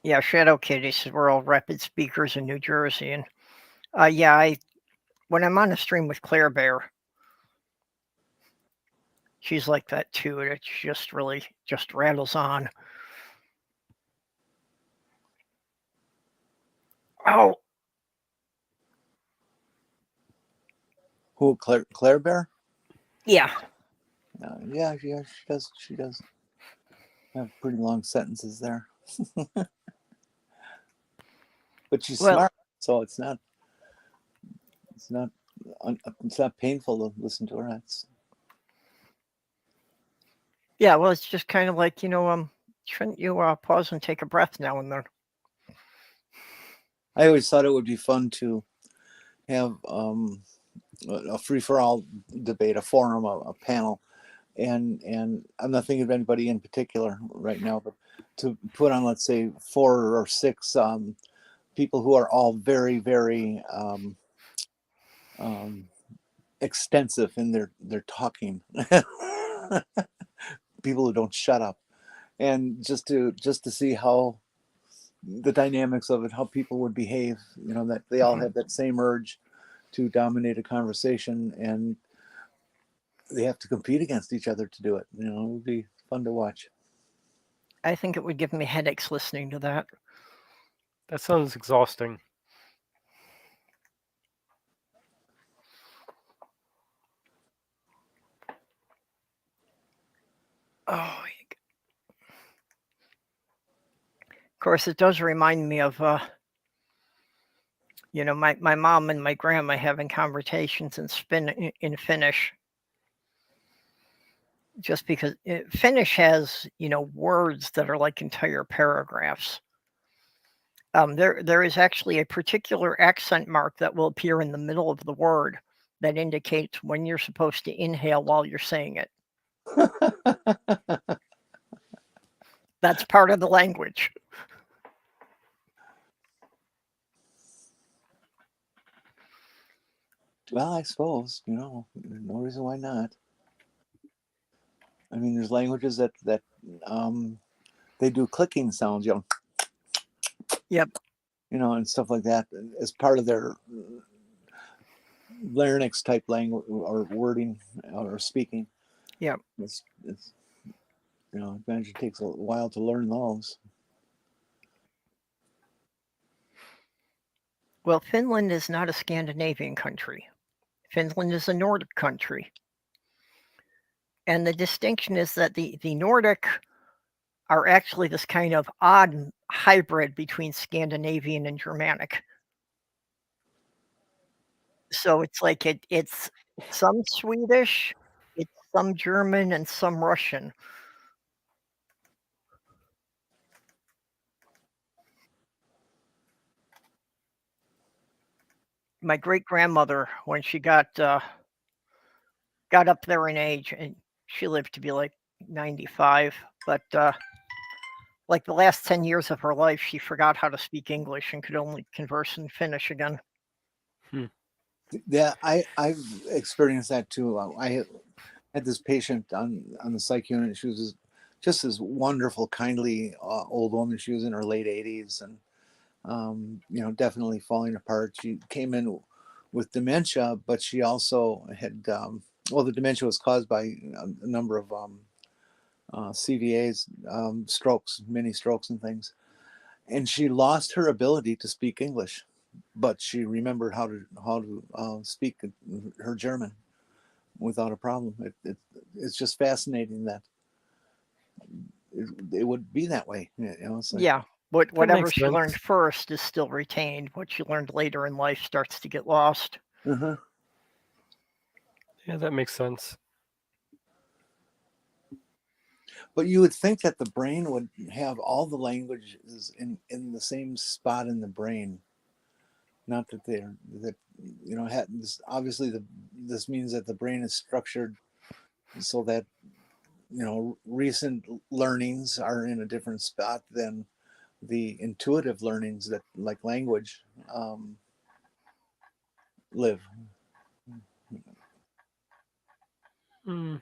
Yeah, Shadow Kitty says we're all rapid speakers in New Jersey, and yeah, when I'm on a stream with Claire Bear, she's like that too. It just really just rattles on. Oh, Who, Claire Bear? yeah. Yeah, she does have pretty long sentences there. But she's smart, so it's not painful to listen to her. Yeah, well, it's just kind of like shouldn't you pause and take a breath now and then? I always thought it would be fun to have a free-for-all debate, a forum, a panel, and I'm not thinking of anybody in particular right now, but to put on, let's say, 4 or 6 people who are all very, very extensive in their talking, people who don't shut up, and just to see how the dynamics of it, how people would behave, that they all have that same urge to dominate a conversation, and they have to compete against each other to do it. It would be fun to watch. I think it would give me headaches listening to that. That sounds exhausting. Oh, of course, it does remind me of my mom and my grandma having conversations in Finnish. Just because Finnish has words that are like entire paragraphs. There is actually a particular accent mark that will appear in the middle of the word that indicates when you're supposed to inhale while you're saying it. That's part of the language. Well, I suppose, no reason why not. I mean, there's languages that they do clicking sounds, Yep. And stuff like that as part of their larynx type language or wording or speaking. Yep. It's I imagine it takes a while to learn those. Well, Finland is not a Scandinavian country. Finland is a Nordic country. And the distinction is that the Nordic are actually this kind of odd hybrid between Scandinavian and Germanic. So it's like it's some Swedish, it's some German, and some Russian. My great-grandmother, when she got up there in age, and she lived to be like 95, but like the last 10 years of her life, she forgot how to speak English and could only converse in Finnish again. Yeah, I've experienced that too. I had this patient on the psych unit. She was just this wonderful, kindly old woman. She was in her late 80s and definitely falling apart. She came in with dementia, but she also had the dementia was caused by a number of CVAs, strokes, many strokes and things. And she lost her ability to speak English, but she remembered how to speak her German without a problem. It's just fascinating that it would be that way. It's like, Yeah, but That whatever makes she learned sense. first is still retained. What she learned later in life starts to get lost. uh-huh. Yeah, that makes sense. But you would think that the brain would have all the languages in the same spot in the brain. Not that this, obviously this means that the brain is structured so that recent learnings are in a different spot than the intuitive learnings that, like language, live. Mm.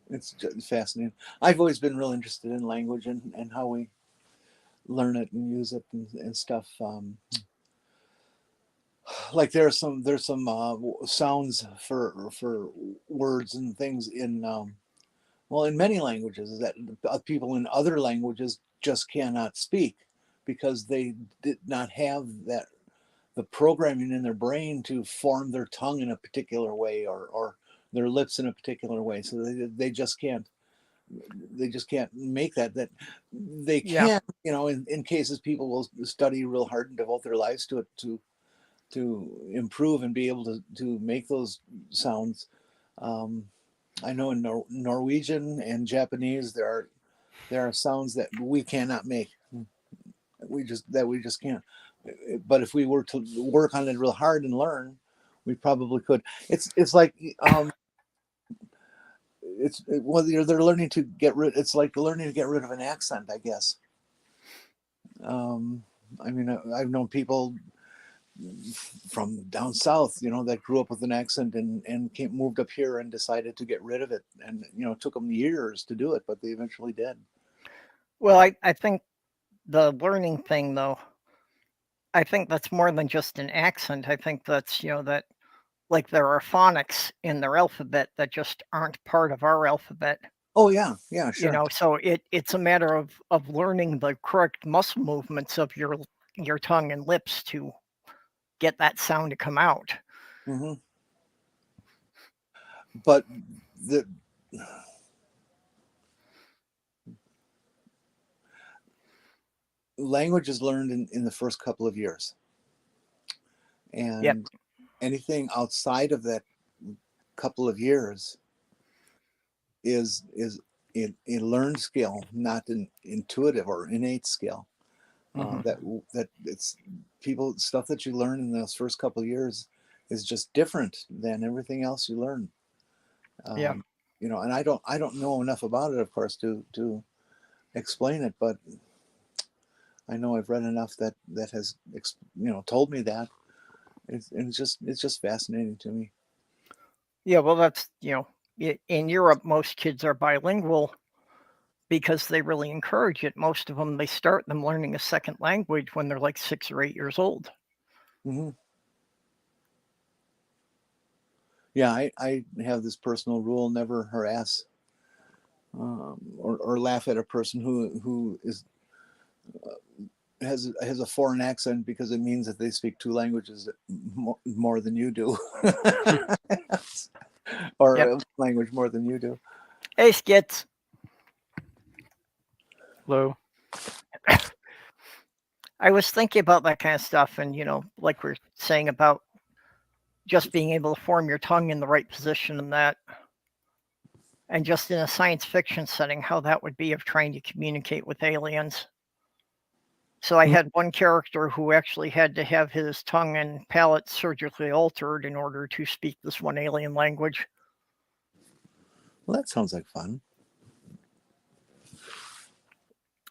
It's just fascinating. I've always been real interested in language and how we learn it and use it and stuff. Like there's some sounds for words and things in in many languages that people in other languages just cannot speak because they did not have the programming in their brain to form their tongue in a particular way or their lips in a particular way, so they just can't make that they Yeah. can, in cases people will study real hard and devote their lives to it to improve and be able to make those sounds. I know in Norwegian and Japanese there are sounds that we cannot make. We just can't. But if we were to work on it real hard and learn, we probably could. It's like they're learning to get rid. It's like learning to get rid of an accent, I guess. I mean, I've known people from down south, that grew up with an accent and moved up here and decided to get rid of it, and it took them years to do it, but they eventually did. Well, I think the learning thing, though, I think that's more than just an accent. I think that's, that like there are phonics in their alphabet that just aren't part of our alphabet. Oh yeah, sure. So it's a matter of learning the correct muscle movements of your tongue and lips to get that sound to come out. Mm-hmm. But the language is learned in the first couple of years, and Yep. anything outside of that couple of years is a learned skill, not an intuitive or innate skill. Mhm. That it's stuff that you learn in those first couple of years is just different than everything else you learn. Yeah. And I don't know enough about it, of course, to explain it, but I know I've read enough that has told me that. It's just fascinating to me. Yeah. Well, that's, in Europe, most kids are bilingual because they really encourage it. Most of them, they start them learning a second language when they're like 6 or 8 years old. Mm-hmm. Yeah, I have this personal rule: never harass or laugh at a person who is has a foreign accent, because it means that they speak 2 languages more than you do, or Yep. a language more than you do. Hey, Skits. Hello. I was thinking about that kind of stuff, and like we're saying about just being able to form your tongue in the right position and that. And just in a science fiction setting, how that would be of trying to communicate with aliens. So I had one character who actually had to have his tongue and palate surgically altered in order to speak this one alien language. Well, that sounds like fun.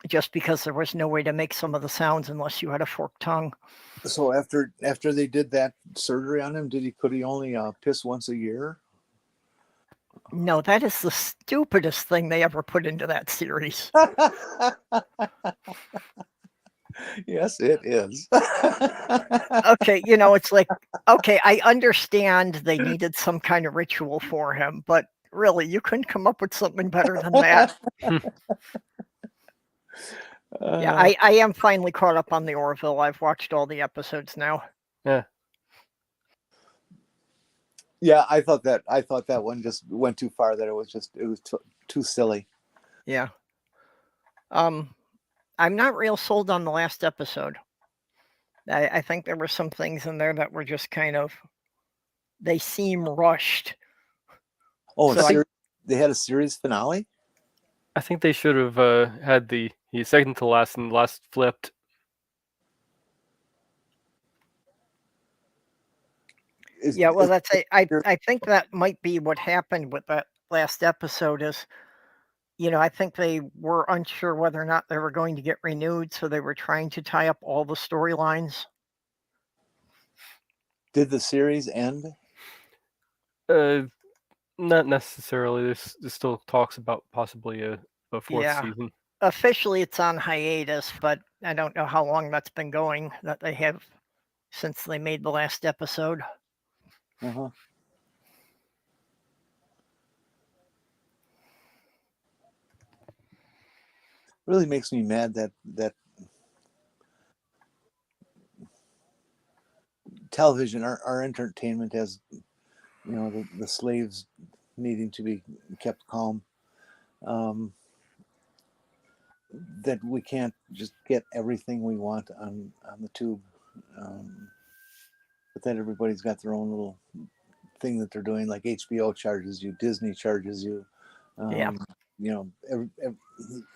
Just because there was no way to make some of the sounds unless you had a forked tongue. So after they did that surgery on him, could he only piss once a year? No, that is the stupidest thing they ever put into that series. Yes, it is. Okay, you know, it's like, okay, I understand they needed some kind of ritual for him, but really, you couldn't come up with something better than that. Yeah, I am finally caught up on the Orville. I've watched all the episodes now. Yeah. Yeah, I thought that one just went too far. That it was too silly. Yeah. I'm not real sold on the last episode. I think there were some things in there that were just kind of, they seem rushed. Oh, So they had a series finale? I think they should have had the second to last and the last flipped. Yeah, well, that's I think that might be what happened with that last episode is, you know, I think they were unsure whether or not they were going to get renewed, so they were trying to tie up all the storylines. Did the series end? Not necessarily. There's still talks about possibly a fourth season. Officially, it's on hiatus, but I don't know how long that's been going, that they have since they made the last episode. Uh-huh. Really makes me mad that television, our entertainment has, you know, the slaves needing to be kept calm. That we can't just get everything we want on the tube, but that everybody's got their own little thing that they're doing. Like HBO charges you, Disney charges you. Yeah. You know,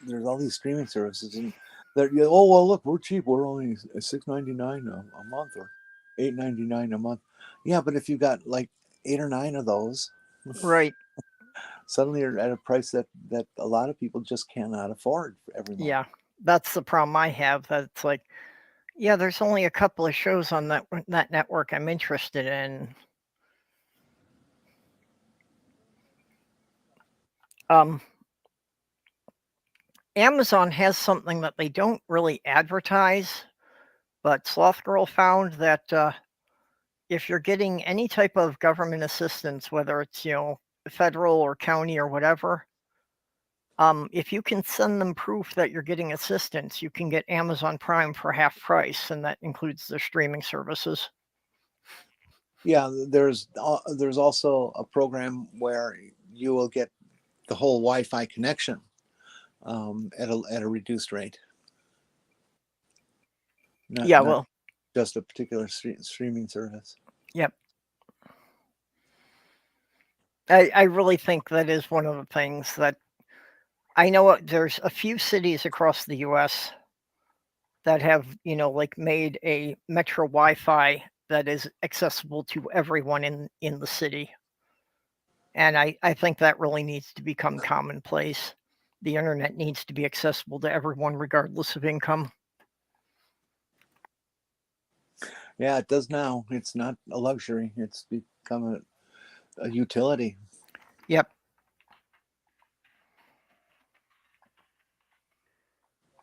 there's all these streaming services, and they're, oh well, look, we're cheap. We're only $6.99 a month or $8.99 a month. Yeah, but if you got like 8 or 9 of those, Right. suddenly you're at a price that a lot of people just cannot afford every month. Yeah, that's the problem I have. That it's like, yeah, there's only a couple of shows on that network I'm interested in. Amazon has something that they don't really advertise, but Slothgurl found that if you're getting any type of government assistance, whether it's, you know, federal or county or whatever, if you can send them proof that you're getting assistance, you can get Amazon Prime for half price, and that includes their streaming services. Yeah, there's also a program where you will get the whole Wi-Fi connection at a reduced rate. Not just a particular streaming service. Yep. I really think that is one of the things that I know. There's a few cities across the U.S. that have, you know, like made a metro Wi-Fi that is accessible to everyone in the city. And I think that really needs to become commonplace. The internet needs to be accessible to everyone regardless of income. Yeah, it does now. It's not a luxury. It's become a utility. Yep.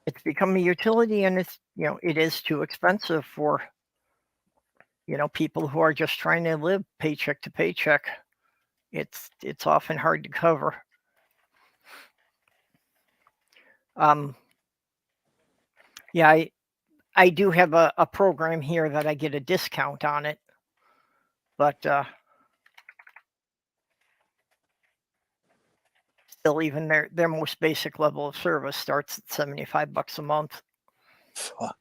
It's become a utility, and it's, you know, it is too expensive for, you know, people who are just trying to live paycheck to paycheck. It's often hard to cover. Yeah, I do have a program here that I get a discount on it, but still, even their most basic level of service starts at $75 a month. Fuck.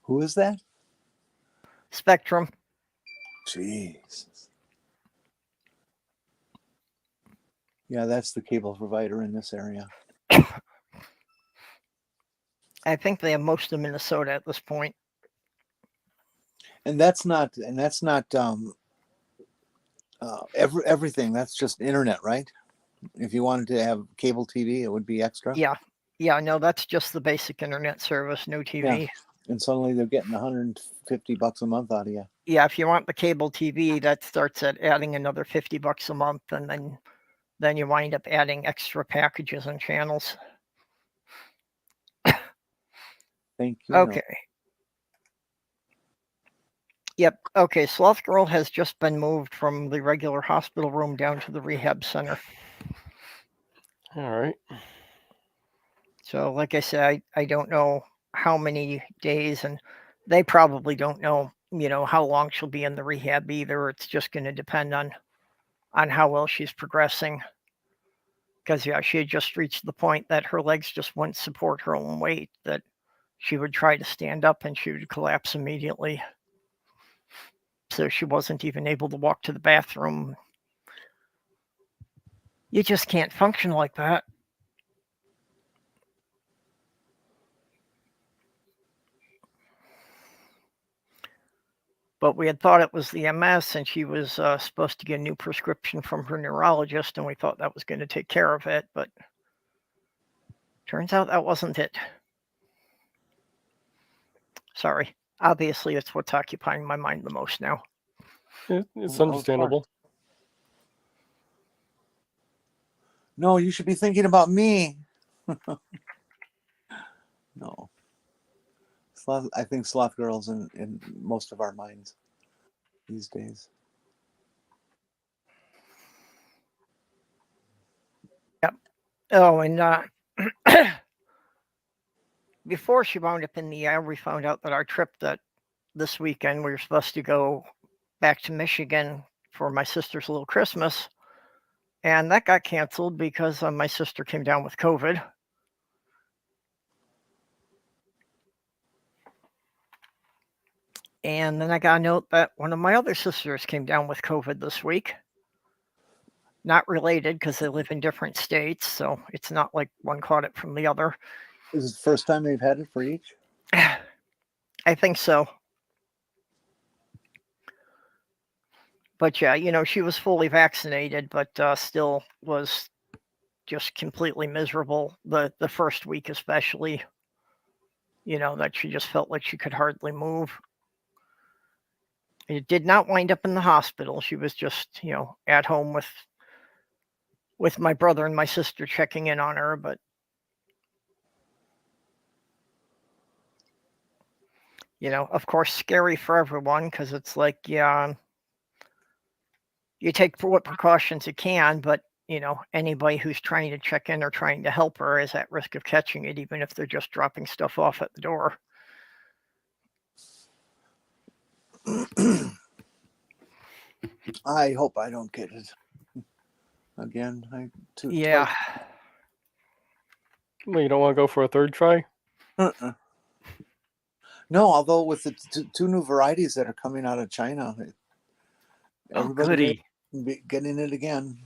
Who is that? Spectrum. Jeez. Yeah, that's the cable provider in this area. I think they have most of Minnesota at this point. And that's not everything. That's just internet, right? If you wanted to have cable TV, it would be extra. Yeah. Yeah, no, that's just the basic internet service, no TV. Yeah. And suddenly they're getting $150 a month out of you. Yeah, if you want the cable TV, that starts at adding another $50 a month, and then you wind up adding extra packages and channels. Thank you. Okay. Yep. Okay. Slothgurl has just been moved from the regular hospital room down to the rehab center. All right. So, like I said, I don't know how many days, and they probably don't know, how long she'll be in the rehab either. It's just going to depend on how well she's progressing. Because yeah, she had just reached the point that her legs just wouldn't support her own weight. That she would try to stand up and she would collapse immediately. So she wasn't even able to walk to the bathroom. You just can't function like that. But we had thought it was the MS, and she was supposed to get a new prescription from her neurologist, and we thought that was going to take care of it, but turns out that wasn't it. Sorry. Obviously, it's what's occupying my mind the most now. It's understandable. No, you should be thinking about me. No. I think Slothgurl's in most of our minds these days. Yep. Oh, and before she wound up in the ER, we found out that our trip that this weekend we were supposed to go back to Michigan for my sister's little Christmas, and that got canceled because my sister came down with COVID. And then I got a note that one of my other sisters came down with COVID this week. Not related because they live in different states, so it's not like one caught it from the other. Is it the first time they've had it for each? I think so. But yeah, she was fully vaccinated, but still was just completely miserable the first week especially. That she just felt like she could hardly move. It did not wind up in the hospital. She was just, at home with my brother and my sister checking in on her, but of course, scary for everyone because it's like, yeah, you take what precautions you can, but anybody who's trying to check in or trying to help her is at risk of catching it, even if they're just dropping stuff off at the door. I hope I don't get it again. Yeah. Well, you don't want to go for a third try? No, although with the two new varieties that are coming out of China, everybody getting it again.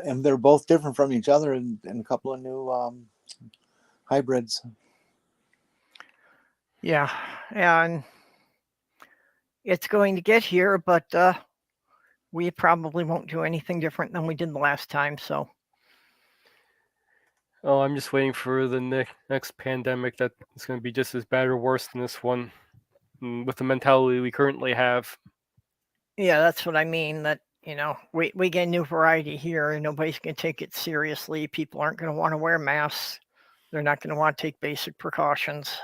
They're both different from each other, and a couple of new hybrids. Yeah, and it's going to get here, but we probably won't do anything different than we did the last time. So. Oh, I'm just waiting for the next pandemic that is going to be just as bad or worse than this one, with the mentality we currently have. Yeah, that's what I mean. That we get a new variety here, and nobody's going to take it seriously. People aren't going to want to wear masks. They're not going to want to take basic precautions.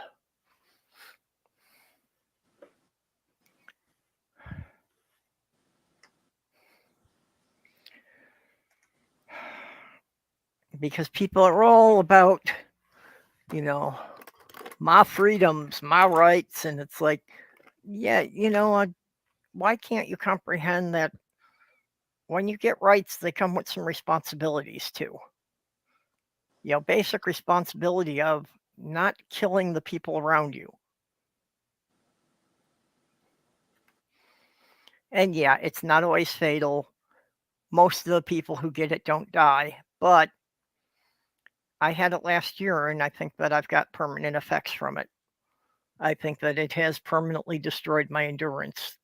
Because people are all about, my freedoms, my rights, and it's like, yeah, why can't you comprehend that when you get rights, they come with some responsibilities too? Basic responsibility of not killing the people around you. And yeah, it's not always fatal. Most of the people who get it don't die, but I had it last year, and I think that I've got permanent effects from it. I think that it has permanently destroyed my endurance.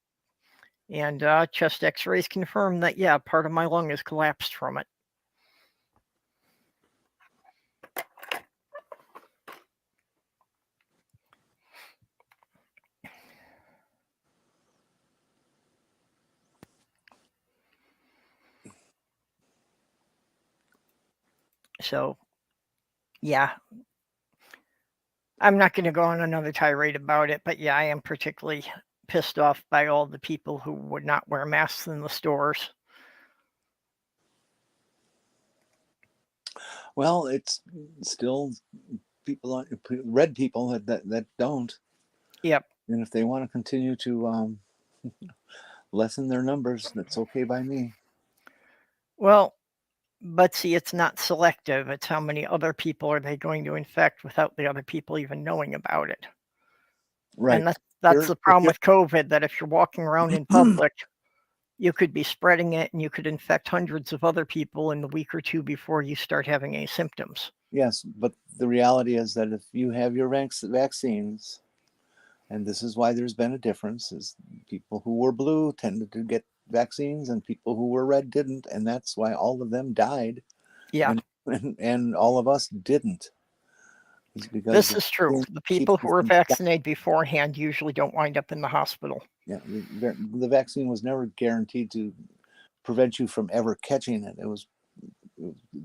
And chest x-rays confirm that, yeah, part of my lung has collapsed from it. So, yeah. I'm not going to go on another tirade about it, but yeah, I am particularly pissed off by all the people who would not wear masks in the stores. Well, it's still people, red people that don't. Yep. And if they want to continue to lessen their numbers, that's okay by me. Well, but see, it's not selective. It's how many other people are they going to infect without the other people even knowing about it. Right. And that's the problem with COVID, that if you're walking around in public, you could be spreading it and you could infect hundreds of other people in the week or two before you start having any symptoms. Yes, but the reality is that if you have your vaccines, and this is why there's been a difference, is people who were blue tended to get vaccines and people who were red didn't, and that's why all of them died. Yeah. And all of us didn't. It's because this is true. The people who were vaccinated beforehand usually don't wind up in the hospital. Yeah, the vaccine was never guaranteed to prevent you from ever catching it. It was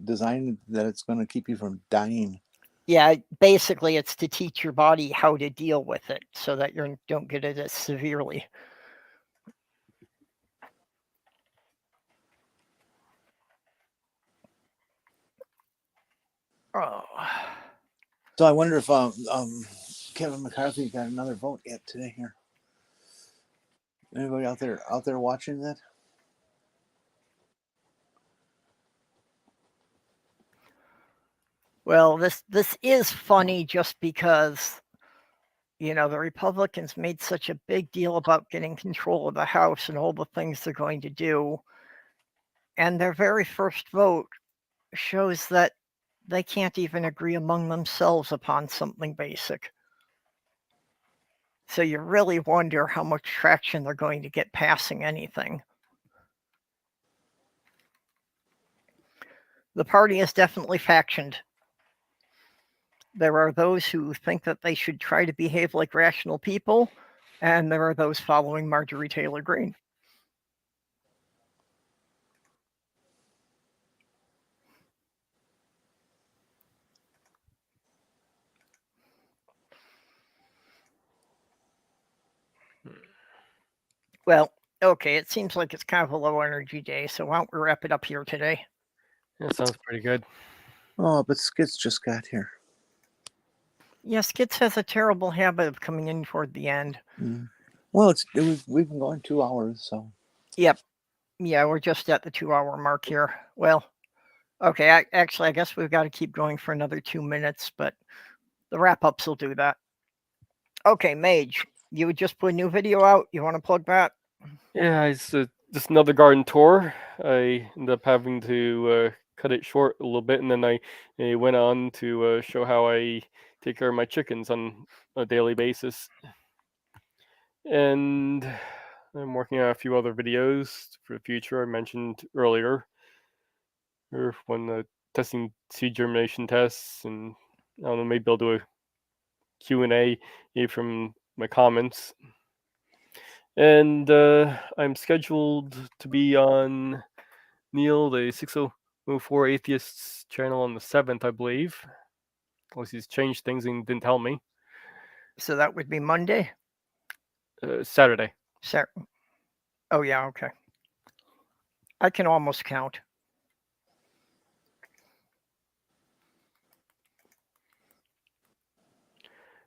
designed that it's going to keep you from dying. Yeah, basically it's to teach your body how to deal with it so that you don't get it as severely. Oh. So I wonder if Kevin McCarthy got another vote yet today here. Anybody out there watching that? Well, this is funny just because, you know, the Republicans made such a big deal about getting control of the House and all the things they're going to do. And their very first vote shows that they can't even agree among themselves upon something basic. So you really wonder how much traction they're going to get passing anything. The party is definitely factioned. There are those who think that they should try to behave like rational people, and there are those following Marjorie Taylor Greene. Well, okay, it seems like it's kind of a low energy day, so why don't we wrap it up here today? That sounds pretty good. Oh, but Skits just got here. Yeah, Skits has a terrible habit of coming in toward the end. Well, we've been going 2 hours, so. Yep. Yeah, we're just at the 2-hour mark here. Well, okay, I guess we've got to keep going for another 2 minutes, but the wrap-ups will do that. Okay, Mage, you would just put a new video out. You want to plug that? Yeah, it's just another garden tour. I ended up having to cut it short a little bit, and then I went on to show how I take care of my chickens on a daily basis. And I'm working on a few other videos for the future. I mentioned earlier, or when testing seed germination tests, and I don't know, maybe I'll do a Q&A from my comments. And I'm scheduled to be on Neil, the 6004 Atheists channel on the 7th, I believe. Unless he's changed things and didn't tell me. So that would be Monday? Saturday. Oh, yeah, okay. I can almost count.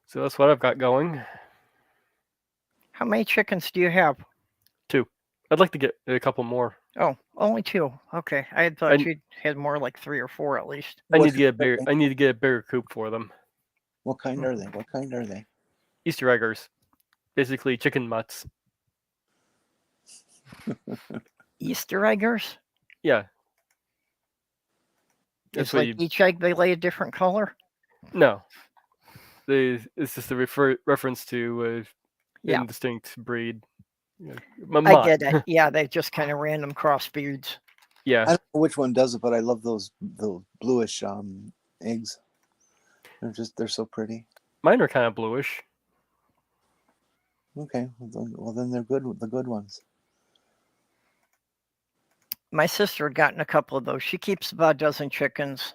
So that's what I've got going. How many chickens do you have? 2. I'd like to get a couple more. Oh, only 2. Okay, I had thought you had more, like 3 or 4 at least. I need to get a bigger coop for them. What kind are they? Easter eggers, basically chicken mutts. Easter eggers? Yeah. That's It's what like you. each egg they lay a different color? No. It's just a reference to Yeah, indistinct breed. Yeah. I get it. Yeah, they just kind of random crossbreeds. I Yeah. don't know which one does it, but I love those bluish eggs. They're so pretty. Mine are kind of bluish. Okay, well then they're good. The good ones. My sister had gotten a couple of those. She keeps about a dozen chickens,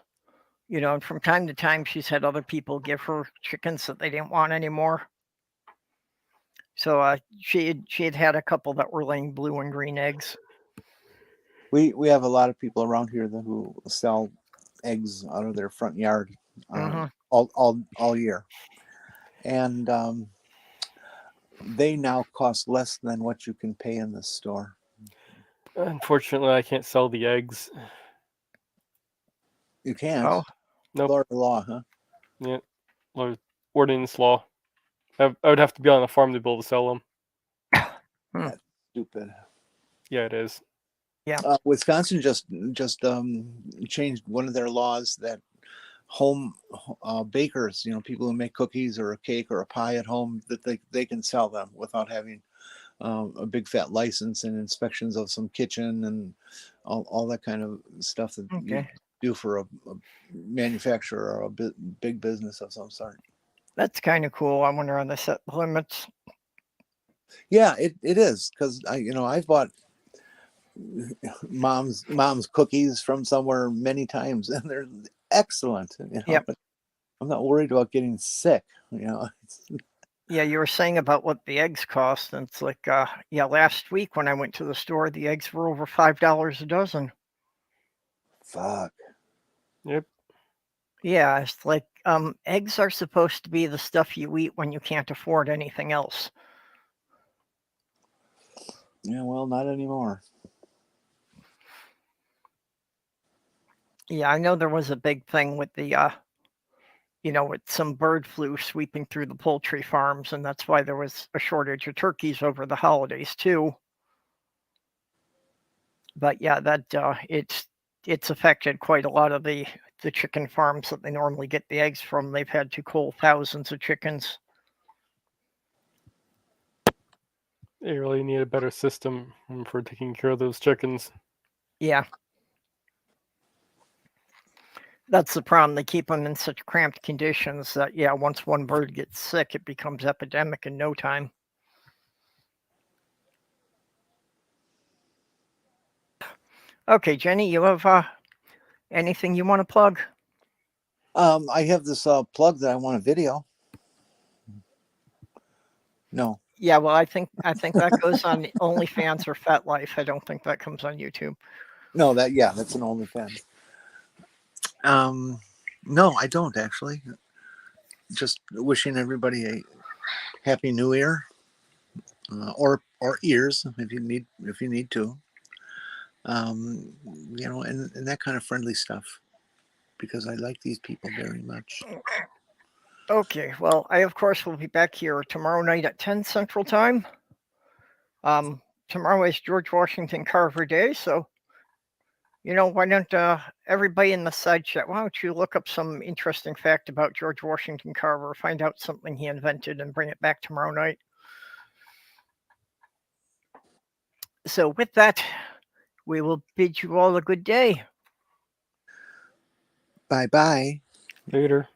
and from time to time she's had other people give her chickens that they didn't want anymore. So she had a couple that were laying blue and green eggs. We have a lot of people around here who sell eggs out of their front yard all year, and they now cost less than what you can pay in the store. Unfortunately, I can't sell the eggs. You can't. Oh, Nope. Florida law, huh? Yeah. Ordinance law. I would have to be on a farm to be able to sell them. That's stupid. Yeah, it is. yeah. Wisconsin just changed one of their laws that home bakers, people who make cookies or a cake or a pie at home, that they can sell them without having a big fat license and inspections of some kitchen and all that kind of stuff that you Okay. do for a manufacturer or a big business of some sort. That's kind of cool. I wonder how they set the limits. Yeah, it is, because I've bought mom's cookies from somewhere many times, and they're excellent. Yep. I'm not worried about getting sick. Yeah, you were saying about what the eggs cost, and it's like, last week when I went to the store, the eggs were over $5 a dozen. Fuck. Yep. Yeah, it's like eggs are supposed to be the stuff you eat when you can't afford anything else. Yeah, well, not anymore. Yeah, I know there was a big thing with the with some bird flu sweeping through the poultry farms, and that's why there was a shortage of turkeys over the holidays too. But yeah, that it's affected quite a lot of the chicken farms that they normally get the eggs from. They've had to cull thousands of chickens. They really need a better system for taking care of those chickens. Yeah. That's the problem. They keep them in such cramped conditions that, once one bird gets sick, it becomes epidemic in no time. Okay, Jenny, you have anything you want to plug? I have this plug that I want a video. No. Yeah, well, I think that goes on OnlyFans or FetLife. I don't think that comes on YouTube. No, that's an OnlyFans. No, I don't actually. Just wishing everybody a happy New Year, or ears if you need to, and that kind of friendly stuff, because I like these people very much. Okay, well, I of course will be back here tomorrow night at 10 Central Time. Tomorrow is George Washington Carver Day, so why don't everybody in the side chat, why don't you look up some interesting fact about George Washington Carver, find out something he invented, and bring it back tomorrow night. So with that, we will bid you all a good day. Bye-bye. Later.